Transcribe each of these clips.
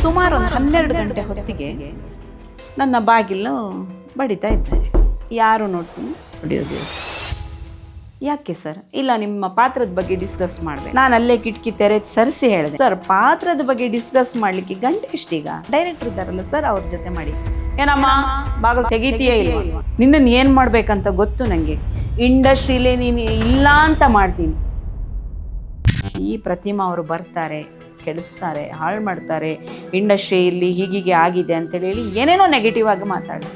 ಸುಮಾರು ಒಂದು 12 ಗಂಟೆ ಹೊತ್ತಿಗೆ ನನ್ನ ಬಾಗಿಲು ಬಡಿತಾ ಇದ್ದಾರೆ. ಯಾರು ನೋಡ್ತೀನಿ, ಪ್ರೊಡ್ಯೂಸರ್. ಯಾಕೆ ಸರ್? ಇಲ್ಲ, ನಿಮ್ಮ ಪಾತ್ರದ ಬಗ್ಗೆ ಡಿಸ್ಕಸ್ ಮಾಡಬೇಕು. ನಾನು ಅಲ್ಲೇ ಕಿಟಕಿ ತೆರೆದು ಸರಿಸಿ ಹೇಳಿದೆ, ಸರ್ ಪಾತ್ರದ ಬಗ್ಗೆ ಡಿಸ್ಕಸ್ ಮಾಡಲಿಕ್ಕೆ ಗಂಟೆ ಎಷ್ಟೀಗ? ಡೈರೆಕ್ಟರ್ ಇದ್ದಾರಲ್ಲ ಸರ್, ಅವ್ರ ಜೊತೆ ಮಾಡಿ. ಏನಮ್ಮ ಬಾಗಿಲು ತೆಗಿತೀಯೇ ಇಲ್ವಾ? ನಿನ್ನನ್ನು ಏನು ಮಾಡಬೇಕಂತ ಗೊತ್ತು ನನಗೆ. ಇಂಡಸ್ಟ್ರಿಲೇ ನೀನು ಇಲ್ಲ ಅಂತ ಮಾಡ್ತೀನಿ. ಈ ಪ್ರತಿಮಾ ಅವರು ಬರ್ತಾರೆ, ಕೆಡಿಸ್ತಾರೆ, ಹಾಳು ಮಾಡ್ತಾರೆ, ಇಂಡಸ್ಟ್ರಿಯಲ್ಲಿ ಹೀಗೀಗೆ ಆಗಿದೆ ಅಂತೇಳಿ ಏನೇನೋ ನೆಗೆಟಿವ್ ಆಗಿ ಮಾತಾಡಿ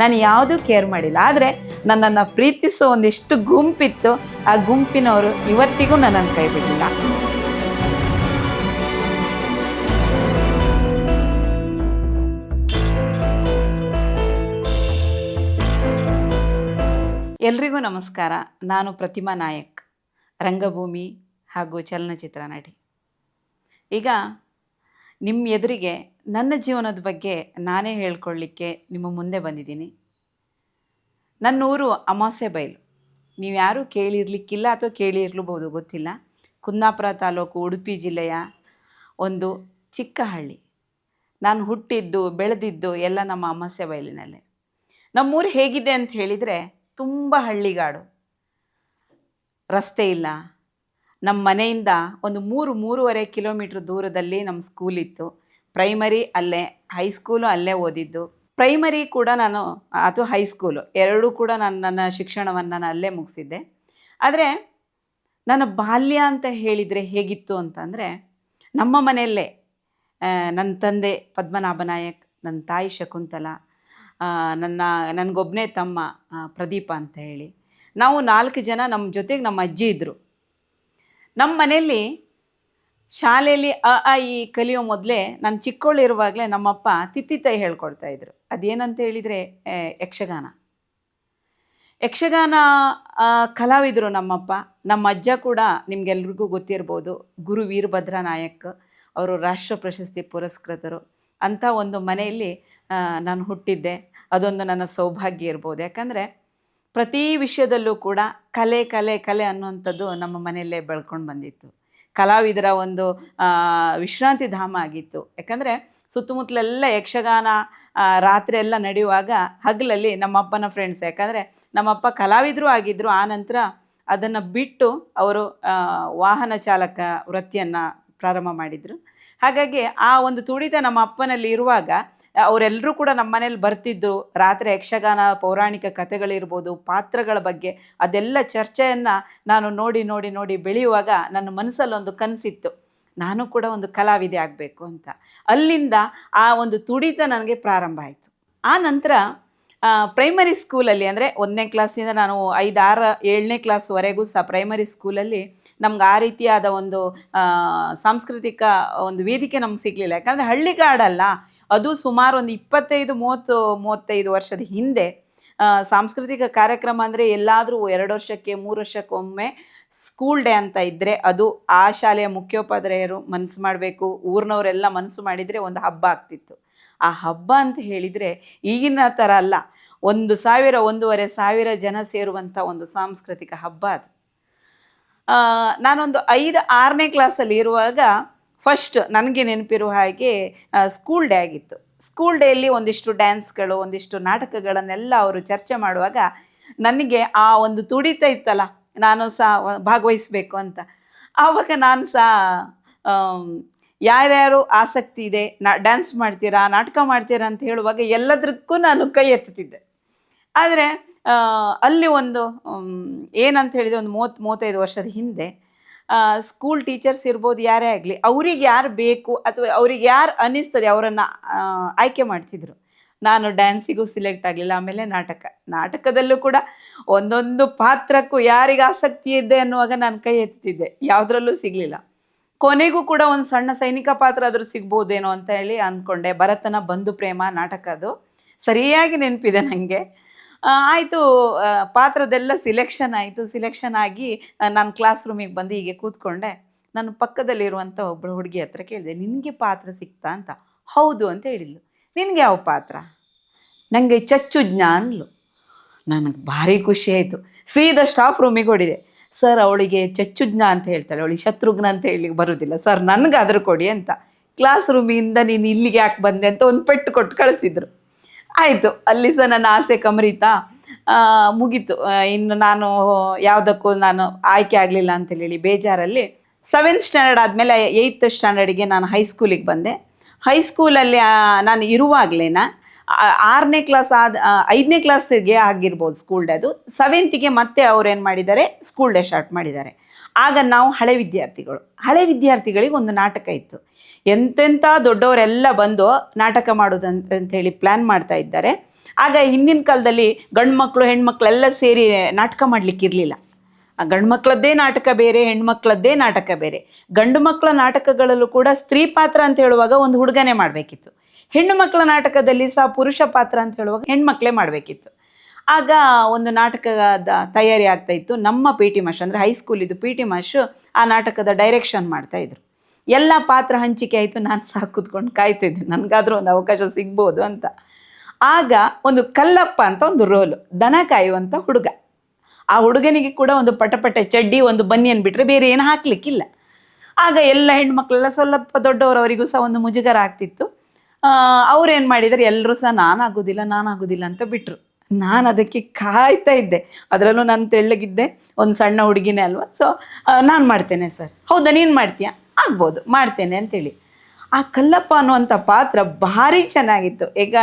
ನಾನು ಯಾವುದೂ ಕೇರ್ ಮಾಡಿಲ್ಲ. ಆದರೆ ನನ್ನನ್ನು ಪ್ರೀತಿಸೋ ಒಂದಿಷ್ಟು ಗುಂಪಿತ್ತು, ಆ ಗುಂಪಿನವರು ಇವತ್ತಿಗೂ ನನ್ನನ್ನು ಕೈ ಬಿಡಲಿಲ್ಲ. ಎಲ್ರಿಗೂ ನಮಸ್ಕಾರ. ನಾನು ಪ್ರತಿಮಾ ನಾಯಕ್, ರಂಗಭೂಮಿ ಹಾಗೂ ಚಲನಚಿತ್ರ ನಟಿ. ಈಗ ನಿಮ್ಮ ಎದುರಿಗೆ ನನ್ನ ಜೀವನದ ಬಗ್ಗೆ ನಾನೇ ಹೇಳ್ಕೊಳ್ಳಿಕ್ಕೆ ನಿಮ್ಮ ಮುಂದೆ ಬಂದಿದ್ದೀನಿ. ನನ್ನ ಊರು ಅಮಾಸೆ ಬೈಲು. ನೀವು ಯಾರೂ ಕೇಳಿರ್ಲಿಕ್ಕಿಲ್ಲ ಅಥವಾ ಕೇಳಿರ್ಲೂಬಹುದು, ಗೊತ್ತಿಲ್ಲ. ಕುಂದಾಪುರ ತಾಲೂಕು, ಉಡುಪಿ ಜಿಲ್ಲೆಯ ಒಂದು ಚಿಕ್ಕ ಹಳ್ಳಿ. ನಾನು ಹುಟ್ಟಿದ್ದು ಬೆಳೆದಿದ್ದು ಎಲ್ಲ ನಮ್ಮ ಅಮಾಸೆ ಬೈಲಿನಲ್ಲೇ. ನಮ್ಮೂರು ಹೇಗಿದೆ ಅಂತ ಹೇಳಿದರೆ ತುಂಬ ಹಳ್ಳಿಗಾಡು. ರಸ್ತೆ ಇಲ್ಲ. ನಮ್ಮ ಮನೆಯಿಂದ ಒಂದು 3-3.5 ಕಿಲೋಮೀಟ್ರ್ ದೂರದಲ್ಲಿ ನಮ್ಮ ಸ್ಕೂಲ್ ಇತ್ತು. ಪ್ರೈಮರಿ ಅಲ್ಲೇ, ಹೈಸ್ಕೂಲು ಅಲ್ಲೇ ಓದಿದ್ದು. ಪ್ರೈಮರಿ ಕೂಡ ನಾನು ಅಥವಾ ಹೈಸ್ಕೂಲು ಎರಡೂ ಕೂಡ ನನ್ನ ಶಿಕ್ಷಣವನ್ನು ನಾನು ಅಲ್ಲೇ ಮುಗಿಸಿದ್ದೆ. ಆದರೆ ನನ್ನ ಬಾಲ್ಯ ಅಂತ ಹೇಳಿದರೆ ಹೇಗಿತ್ತು ಅಂತಂದರೆ, ನಮ್ಮ ಮನೆಯಲ್ಲೇ ನನ್ನ ತಂದೆ ಪದ್ಮನಾಭ ನಾಯಕ್, ನನ್ನ ತಾಯಿ ಶಕುಂತಲಾ, ನನಗೊಬ್ಬನೇ ತಮ್ಮ ಪ್ರದೀಪ ಅಂತ ಹೇಳಿ, ನಾವು 4 ಜನ. ನಮ್ಮ ಜೊತೆಗೆ ನಮ್ಮ ಅಜ್ಜಿ ಇದ್ದರು. ನಮ್ಮ ಮನೆಯಲ್ಲಿ ಶಾಲೆಯಲ್ಲಿ ಅ ಆ ಇ ಕಲಿಯೋ ಮೊದಲೇ, ನಾನು ಚಿಕ್ಕವಳಿರುವಾಗಲೇ ನಮ್ಮಪ್ಪ ತಿತ್ತಿತೈ ಹೇಳ್ಕೊಡ್ತಾಯಿದ್ರು. ಅದೇನಂತ ಹೇಳಿದರೆ ಯಕ್ಷಗಾನ ಕಲಾವಿದರು ನಮ್ಮಪ್ಪ. ನಮ್ಮ ಅಜ್ಜ ಕೂಡ ನಿಮಗೆಲ್ರಿಗೂ ಗೊತ್ತಿರ್ಬೋದು, ಗುರು ವೀರಭದ್ರ ನಾಯಕ್. ಅವರು ರಾಷ್ಟ್ರ ಪ್ರಶಸ್ತಿ ಪುರಸ್ಕೃತರು. ಅಂಥ ಒಂದು ಮನೆಯಲ್ಲಿ ನಾನು ಹುಟ್ಟಿದ್ದೆ. ಅದೊಂದು ನನ್ನ ಸೌಭಾಗ್ಯ ಇರ್ಬೋದು. ಯಾಕಂದರೆ ಪ್ರತಿ ವಿಷಯದಲ್ಲೂ ಕೂಡ ಕಲೆ ಕಲೆ ಕಲೆ ಅನ್ನುವಂಥದ್ದು ನಮ್ಮ ಮನೆಯಲ್ಲೇ ಬೆಳ್ಕೊಂಡು ಬಂದಿತ್ತು. ಕಲಾವಿದರ ಒಂದು ವಿಶ್ರಾಂತಿ ಧಾಮ ಆಗಿತ್ತು. ಯಾಕಂದರೆ ಸುತ್ತಮುತ್ತಲೆಲ್ಲ ಯಕ್ಷಗಾನ ರಾತ್ರಿ ಎಲ್ಲ ನಡೆಯುವಾಗ ಹಗಲಲ್ಲಿ ನಮ್ಮಪ್ಪನ ಫ್ರೆಂಡ್ಸ್, ಯಾಕಂದರೆ ನಮ್ಮಪ್ಪ ಕಲಾವಿದರು ಆಗಿದ್ದರು. ಆನಂತರ ಅದನ್ನು ಬಿಟ್ಟು ಅವರು ವಾಹನ ಚಾಲಕ ವೃತ್ತಿಯನ್ನು ಪ್ರಾರಂಭ ಮಾಡಿದರು. ಹಾಗಾಗಿ ಆ ಒಂದು ತುಡಿತ ನಮ್ಮ ಅಪ್ಪನಲ್ಲಿ ಇರುವಾಗ ಅವರೆಲ್ಲರೂ ಕೂಡ ನಮ್ಮ ಮನೇಲಿ ಬರ್ತಿದ್ದು. ರಾತ್ರಿ ಯಕ್ಷಗಾನ, ಪೌರಾಣಿಕ ಕಥೆಗಳಿರ್ಬೋದು, ಪಾತ್ರಗಳ ಬಗ್ಗೆ ಅದೆಲ್ಲ ಚರ್ಚೆಯನ್ನು ನಾನು ನೋಡಿ ನೋಡಿ ನೋಡಿ ಬೆಳೆಯುವಾಗ ನನ್ನ ಮನಸ್ಸಲ್ಲಿ ಒಂದು ಕನಸಿತ್ತು, ನಾನು ಕೂಡ ಒಂದು ಕಲಾವಿದೆ ಆಗಬೇಕು ಅಂತ. ಅಲ್ಲಿಂದ ಆ ಒಂದು ತುಡಿತ ನನಗೆ ಪ್ರಾರಂಭ ಆಯಿತು. ಆ ನಂತರ ಪ್ರೈಮರಿ ಸ್ಕೂಲಲ್ಲಿ, ಅಂದರೆ 1ನೇ ಕ್ಲಾಸಿಂದ ನಾನು 5, 6, 7ನೇ ಕ್ಲಾಸ್ವರೆಗೂ ಸಹ ಪ್ರೈಮರಿ ಸ್ಕೂಲಲ್ಲಿ ನಮ್ಗೆ ಆ ರೀತಿಯಾದ ಒಂದು ಸಾಂಸ್ಕೃತಿಕ ಒಂದು ವೇದಿಕೆ ನಮ್ಗೆ ಸಿಗಲಿಲ್ಲ. ಯಾಕಂದರೆ ಹಳ್ಳಿಗಾಡಲ್ಲ. ಅದು ಸುಮಾರು ಒಂದು 25-30-35 ವರ್ಷದ ಹಿಂದೆ ಸಾಂಸ್ಕೃತಿಕ ಕಾರ್ಯಕ್ರಮ ಅಂದರೆ ಎಲ್ಲಾದರೂ 2 ವರ್ಷಕ್ಕೆ 3 ವರ್ಷಕ್ಕೊಮ್ಮೆ ಸ್ಕೂಲ್ ಡೇ ಅಂತ ಇದ್ದರೆ, ಅದು ಆ ಶಾಲೆಯ ಮುಖ್ಯೋಪಾಧ್ಯಾಯರು ಮನಸ್ಸು ಮಾಡಬೇಕು, ಊರಿನವರೆಲ್ಲ ಮನಸ್ಸು ಮಾಡಿದರೆ ಒಂದು ಹಬ್ಬ ಆಗ್ತಿತ್ತು. ಆ ಹಬ್ಬ ಅಂತ ಹೇಳಿದರೆ ಈಗಿನ ಥರ ಅಲ್ಲ, 1,000-1,500 ಜನ ಸೇರುವಂಥ ಒಂದು ಸಾಂಸ್ಕೃತಿಕ ಹಬ್ಬ ಅದು. ನಾನೊಂದು 5-6ನೇ ಕ್ಲಾಸಲ್ಲಿ ಇರುವಾಗ ಫಸ್ಟ್ ನನಗೆ ನೆನಪಿರುವ ಹಾಗೆ ಸ್ಕೂಲ್ ಡೇ ಆಗಿತ್ತು. ಸ್ಕೂಲ್ ಡೇಯಲ್ಲಿ ಒಂದಿಷ್ಟು ಡ್ಯಾನ್ಸ್ಗಳು, ಒಂದಿಷ್ಟು ನಾಟಕಗಳನ್ನೆಲ್ಲ ಅವರು ಚರ್ಚೆ ಮಾಡುವಾಗ ನನಗೆ ಆ ಒಂದು ತುಡಿತ ಇತ್ತಲ್ಲ, ನಾನು ಸಹ ಭಾಗವಹಿಸಬೇಕು ಅಂತ. ಆವಾಗ ನಾನು ಸಹ ಯಾರ್ಯಾರು ಆಸಕ್ತಿ ಇದೆ, ಡ್ಯಾನ್ಸ್ ಮಾಡ್ತೀರಾ, ನಾಟಕ ಮಾಡ್ತೀರಾ ಅಂತ ಹೇಳುವಾಗ ಎಲ್ಲದಕ್ಕೂ ನಾನು ಕೈ ಎತ್ತುತ್ತಿದ್ದೆ. ಆದರೆ ಅಲ್ಲಿ ಒಂದು ಏನಂತ ಹೇಳಿದರೆ, ಒಂದು 30-35 ವರ್ಷದ ಹಿಂದೆ ಸ್ಕೂಲ್ ಟೀಚರ್ಸ್ ಇರ್ಬೋದು, ಯಾರೇ ಆಗಲಿ, ಅವ್ರಿಗೆ ಯಾರು ಬೇಕು ಅಥವಾ ಅವ್ರಿಗೆ ಯಾರು ಅನ್ನಿಸ್ತದೆ ಅವರನ್ನು ಆಯ್ಕೆ ಮಾಡ್ತಿದ್ರು. ನಾನು ಡ್ಯಾನ್ಸಿಗೂ ಸಿಲೆಕ್ಟ್ ಆಗಲಿಲ್ಲ. ಆಮೇಲೆ ನಾಟಕದಲ್ಲೂ ಕೂಡ ಒಂದೊಂದು ಪಾತ್ರಕ್ಕೂ ಯಾರಿಗೆ ಆಸಕ್ತಿ ಇದೆ ಅನ್ನುವಾಗ ನಾನು ಕೈ ಎತ್ತಿದ್ದೆ, ಯಾವುದ್ರಲ್ಲೂ ಸಿಗಲಿಲ್ಲ. ಕೊನೆಗೂ ಕೂಡ ಒಂದು ಸಣ್ಣ ಸೈನಿಕ ಪಾತ್ರ ಆದರೂ ಸಿಗ್ಬೋದೇನೋ ಅಂತ ಹೇಳಿ ಅಂದ್ಕೊಂಡೆ. ಭರತನ ಬಂಧು ಪ್ರೇಮ ನಾಟಕ, ಅದು ಸರಿಯಾಗಿ ನೆನಪಿದೆ ನನಗೆ. ಆಯಿತು, ಪಾತ್ರದೆಲ್ಲ ಸಿಲೆಕ್ಷನ್ ಆಯಿತು. ಸಿಲೆಕ್ಷನ್ ಆಗಿ ನಾನು ಕ್ಲಾಸ್ ರೂಮಿಗೆ ಬಂದು ಹೀಗೆ ಕೂತ್ಕೊಂಡೆ. ನನ್ನ ಪಕ್ಕದಲ್ಲಿರುವಂಥ ಒಬ್ಬಳು ಹುಡುಗಿ ಹತ್ರ ಕೇಳಿದೆ, ನಿನಗೆ ಪಾತ್ರ ಸಿಕ್ತಾ ಅಂತ. ಹೌದು ಅಂತ ಹೇಳಿದ್ಲು. ನಿನಗೆ ಯಾವ ಪಾತ್ರ? ನನಗೆ ಚಚ್ಚುಜ್ಞ ಅಂದ್ಲು. ನನಗೆ ಭಾರಿ ಖುಷಿ ಆಯಿತು. ಸೀದಾ ಸ್ಟಾಫ್ ರೂಮಿಗೆ ಹೊಡಿದೆ. ಸರ್, ಅವಳಿಗೆ ಚಚ್ಚುಜ್ಞ ಅಂತ ಹೇಳ್ತಾಳೆ, ಅವಳಿಗೆ ಶತ್ರುಘ್ನ ಅಂತ ಹೇಳಲಿಕ್ಕೆ ಬರೋದಿಲ್ಲ ಸರ್, ನನಗಾದರೂ ಕೊಡಿ ಅಂತ. ಕ್ಲಾಸ್ ರೂಮಿಂದ ನೀನು ಇಲ್ಲಿಗೆ ಯಾಕೆ ಬಂದೆ ಅಂತ ಒಂದು ಪೆಟ್ಟು ಕೊಟ್ಟು ಕಳಿಸಿದ್ರು. ಆಯಿತು, ಅಲ್ಲಿ ಸಹ ನನ್ನ ಆಸೆ ಕಮರಿತಾ ಮುಗೀತು. ಇನ್ನು ನಾನು ಯಾವುದಕ್ಕೂ ನಾನು ಆಯ್ಕೆ ಆಗಲಿಲ್ಲ ಅಂತೇಳಿ ಬೇಜಾರಲ್ಲಿ 7th ಸ್ಟ್ಯಾಂಡರ್ಡ್ ಆದಮೇಲೆ 8th ಸ್ಟ್ಯಾಂಡರ್ಡಿಗೆ ನಾನು ಹೈಸ್ಕೂಲಿಗೆ ಬಂದೆ. ಹೈಸ್ಕೂಲಲ್ಲಿ ನಾನು ಇರುವಾಗಲೇನ 6ನೇ ಕ್ಲಾಸ್ 5ನೇ ಕ್ಲಾಸಿಗೆ ಆಗಿರ್ಬೋದು ಸ್ಕೂಲ್ ಡೇ. ಅದು 7th ಮತ್ತೆ ಅವ್ರು ಏನು ಮಾಡಿದ್ದಾರೆ, ಸ್ಕೂಲ್ ಡೇ ಸ್ಟಾರ್ಟ್ ಮಾಡಿದ್ದಾರೆ. ಆಗ ನಾವು ಹಳೆ ವಿದ್ಯಾರ್ಥಿಗಳಿಗೆ ಒಂದು ನಾಟಕ ಇತ್ತು. ಎಂತೆಂಥ ದೊಡ್ಡವರೆಲ್ಲ ಬಂದು ನಾಟಕ ಮಾಡೋದಂತೇಳಿ ಪ್ಲ್ಯಾನ್ ಮಾಡ್ತಾ ಇದ್ದಾರೆ. ಆಗ ಹಿಂದಿನ ಕಾಲದಲ್ಲಿ ಗಂಡು ಮಕ್ಕಳು ಹೆಣ್ಮಕ್ಳೆಲ್ಲ ಸೇರಿ ನಾಟಕ ಮಾಡಲಿಕ್ಕಿರಲಿಲ್ಲ. ಗಂಡು ಮಕ್ಕಳದ್ದೇ ನಾಟಕ ಬೇರೆ, ಹೆಣ್ಮಕ್ಳದ್ದೇ ನಾಟಕ ಬೇರೆ. ಗಂಡು ಮಕ್ಕಳ ನಾಟಕಗಳಲ್ಲೂ ಕೂಡ ಸ್ತ್ರೀ ಪಾತ್ರ ಅಂತ ಹೇಳುವಾಗ ಒಂದು ಹುಡುಗನೇ ಮಾಡಬೇಕಿತ್ತು. ಹೆಣ್ಣು ಮಕ್ಕಳ ನಾಟಕದಲ್ಲಿ ಸಹ ಪುರುಷ ಪಾತ್ರ ಅಂತ ಹೇಳುವಾಗ ಹೆಣ್ಮಕ್ಳೇ ಮಾಡಬೇಕಿತ್ತು. ಆಗ ಒಂದು ನಾಟಕದ ತಯಾರಿ ಆಗ್ತಾ ಇತ್ತು. ನಮ್ಮ ಪಿ ಟಿ ಮಾಸ್ಟರ್, ಅಂದರೆ ಹೈಸ್ಕೂಲಿದ್ದು ಪಿ ಟಿ ಮಾಸ್ಟ್ರು ಆ ನಾಟಕದ ಡೈರೆಕ್ಷನ್ ಮಾಡ್ತಾಯಿದ್ರು. ಎಲ್ಲ ಪಾತ್ರ ಹಂಚಿಕೆ ಆಯಿತು. ನಾನು ಸಹ ಕೂತ್ಕೊಂಡು ಕಾಯ್ತಿದ್ದೆ, ನನಗಾದರೂ ಒಂದು ಅವಕಾಶ ಸಿಗ್ಬೋದು ಅಂತ. ಆಗ ಒಂದು ಕಲ್ಲಪ್ಪ ಅಂತ ಒಂದು ರೋಲು, ದನ ಕಾಯುವಂಥ ಹುಡುಗ. ಆ ಹುಡುಗನಿಗೆ ಕೂಡ ಒಂದು ಪಟಪಟೆ ಚಡ್ಡಿ, ಒಂದು ಬನಿಯನ್ ಬಿಟ್ಟರೆ ಬೇರೆ ಏನು ಹಾಕ್ಲಿಕ್ಕಿಲ್ಲ. ಆಗ ಎಲ್ಲ ಹೆಣ್ಮಕ್ಳೆಲ್ಲ ಸ್ವಲ್ಪ ದೊಡ್ಡವರವರಿಗೂ ಸಹ ಒಂದು ಮುಜುಗರ ಆಗ್ತಿತ್ತು. ಅವ್ರೇನು ಮಾಡಿದ್ದಾರೆ, ಎಲ್ಲರೂ ಸಹ ನಾನಾಗೋದಿಲ್ಲ ಅಂತ ಬಿಟ್ಟರು. ನಾನು ಅದಕ್ಕೆ ಕಾಯ್ತಾ ಇದ್ದೆ. ಅದರಲ್ಲೂ ನಾನು ತೆಳ್ಳಗಿದ್ದೆ, ಒಂದು ಸಣ್ಣ ಹುಡುಗಿನೇ ಅಲ್ವಾ. ಸೊ ನಾನು ಮಾಡ್ತೇನೆ ಸರ್. ಹೌದಾ, ನೀನು ಮಾಡ್ತೀಯಾ? ಆಗ್ಬೋದು, ಮಾಡ್ತೇನೆ ಅಂತೇಳಿ. ಆ ಕಲ್ಲಪ್ಪ ಅನ್ನುವಂಥ ಪಾತ್ರ ಭಾರಿ ಚೆನ್ನಾಗಿತ್ತು. ಈಗ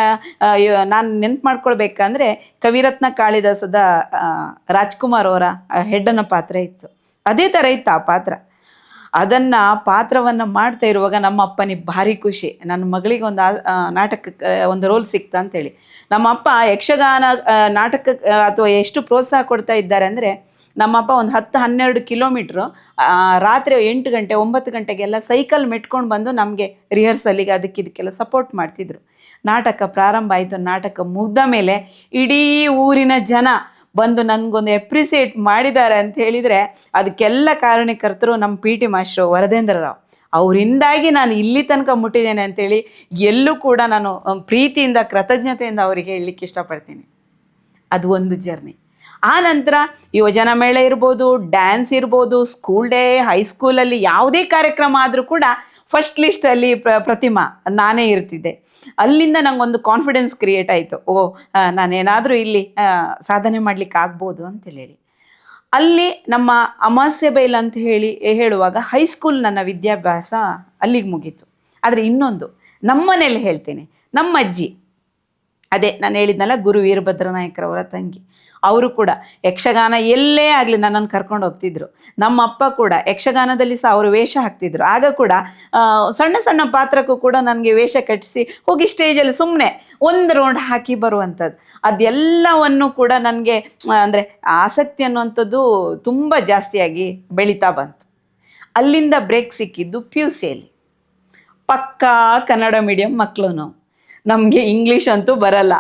ನಾನು ನೆನ್ಪು ಮಾಡ್ಕೊಳ್ಬೇಕಂದ್ರೆ ಕವಿರತ್ನ ಕಾಳಿದಾಸದ ರಾಜ್ಕುಮಾರ್ ಅವರ ಹೆಡ್ಡನ ಪಾತ್ರ ಇತ್ತು. ಅದೇ ಥರ ಇತ್ತು ಆ ಪಾತ್ರ. ಅದನ್ನು ಪಾತ್ರವನ್ನು ಮಾಡ್ತಾ ಇರುವಾಗ ನಮ್ಮ ಅಪ್ಪನಿಗೆ ಭಾರಿ ಖುಷಿ, ನನ್ನ ಮಗಳಿಗೆ ಒಂದು ನಾಟಕಕ್ಕೆ ಒಂದು ರೋಲ್ ಸಿಕ್ತಾ ಅಂತೇಳಿ. ನಮ್ಮ ಅಪ್ಪ ಯಕ್ಷಗಾನ ನಾಟಕಕ್ಕೆ ಅಥವಾ ಎಷ್ಟು ಪ್ರೋತ್ಸಾಹ ಕೊಡ್ತಾ ಇದ್ದಾರೆ ಅಂದರೆ, ನಮ್ಮಪ್ಪ ಒಂದು 10-12 ಕಿಲೋಮೀಟ್ರು ರಾತ್ರಿ 8 ಗಂಟೆ 9 ಗಂಟೆಗೆಲ್ಲ ಸೈಕಲ್ ಮೆಟ್ಕೊಂಡು ಬಂದು ನಮಗೆ ರಿಹರ್ಸಲಿಗೆ ಇದಕ್ಕೆಲ್ಲ ಸಪೋರ್ಟ್ ಮಾಡ್ತಿದ್ರು. ನಾಟಕ ಪ್ರಾರಂಭ ಆಯಿತು. ನಾಟಕ ಮುಗ್ದ ಮೇಲೆ ಇಡೀ ಊರಿನ ಜನ ಬಂದು ನನಗೊಂದು ಎಪ್ರಿಸಿಯೇಟ್ ಮಾಡಿದ್ದಾರೆ ಅಂತ ಹೇಳಿದರೆ, ಅದಕ್ಕೆಲ್ಲ ಕಾರಣಕರ್ತರು ನಮ್ಮ P T master Varadendra Rao. ಅವರಿಂದಾಗಿ ನಾನು ಇಲ್ಲಿ ತನಕ ಮುಟ್ಟಿದ್ದೇನೆ ಅಂಥೇಳಿ ಎಲ್ಲೂ ಕೂಡ ನಾನು ಪ್ರೀತಿಯಿಂದ ಕೃತಜ್ಞತೆಯಿಂದ ಅವರಿಗೆ ಹೇಳಲಿಕ್ಕೆ ಇಷ್ಟಪಡ್ತೀನಿ. ಅದು ಒಂದು ಜರ್ನಿ. ಆ ನಂತರ ಯುವಜನ ಮೇಳ ಇರ್ಬೋದು, ಡ್ಯಾನ್ಸ್ ಇರ್ಬೋದು, ಸ್ಕೂಲ್ ಡೇ, ಹೈಸ್ಕೂಲಲ್ಲಿ ಯಾವುದೇ ಕಾರ್ಯಕ್ರಮ ಆದರೂ ಕೂಡ ಫಸ್ಟ್ ಲಿಸ್ಟಲ್ಲಿ ಪ್ರತಿಮಾ ನಾನೇ ಇರ್ತಿದ್ದೆ. ಅಲ್ಲಿಂದ ನಂಗೊಂದು ಕಾನ್ಫಿಡೆನ್ಸ್ ಕ್ರಿಯೇಟ್ ಆಯಿತು. ನಾನೇನಾದರೂ ಇಲ್ಲಿ ಸಾಧನೆ ಮಾಡಲಿಕ್ಕೆ ಆಗ್ಬೋದು ಅಂತೇಳಿ. ಅಲ್ಲಿ ನಮ್ಮ ಅಮಾಸ್ಯೆ ಬೈಲ್ ಅಂತ ಹೇಳುವಾಗ ಹೈಸ್ಕೂಲ್ ನನ್ನ ವಿದ್ಯಾಭ್ಯಾಸ ಅಲ್ಲಿಗೆ ಮುಗೀತು. ಆದರೆ ಇನ್ನೊಂದು ನಮ್ಮ ಮನೇಲಿ ಹೇಳ್ತೀನಿ, ನಮ್ಮ ಅಜ್ಜಿ, ಅದೇ ನಾನು ಹೇಳಿದ್ನಲ್ಲ ಗುರು ವೀರಭದ್ರ ನಾಯಕರವರ ತಂಗಿ, ಅವರು ಕೂಡ ಯಕ್ಷಗಾನ ಎಲ್ಲೇ ಆಗಲಿ ನನ್ನನ್ನು ಕರ್ಕೊಂಡು ಹೋಗ್ತಿದ್ರು. ನಮ್ಮ ಅಪ್ಪ ಕೂಡ ಯಕ್ಷಗಾನದಲ್ಲಿ ಸಹ ಅವರು ವೇಷ ಹಾಕ್ತಿದ್ರು. ಆಗ ಕೂಡ ಸಣ್ಣ ಸಣ್ಣ ಪಾತ್ರಕ್ಕೂ ಕೂಡ ನನಗೆ ವೇಷ ಕಟ್ಟಿಸಿ ಹೋಗಿ ಸ್ಟೇಜಲ್ಲಿ ಸುಮ್ಮನೆ ಒಂದು ರೌಂಡ್ ಹಾಕಿ ಬರುವಂಥದ್ದು. ಅದೆಲ್ಲವನ್ನು ಕೂಡ ನನಗೆ ಅಂದರೆ ಆಸಕ್ತಿ ಅನ್ನುವಂಥದ್ದು ತುಂಬ ಜಾಸ್ತಿಯಾಗಿ ಬೆಳೀತಾ ಬಂತು. ಅಲ್ಲಿಂದ ಬ್ರೇಕ್ ಸಿಕ್ಕಿದ್ದು PUCಯಲ್ಲಿ. ಪಕ್ಕಾ ಕನ್ನಡ ಮೀಡಿಯಂ ಮಕ್ಕಳು ನಾವು. ನಮಗೆ ಇಂಗ್ಲೀಷ್ ಅಂತೂ ಬರಲ್ಲ.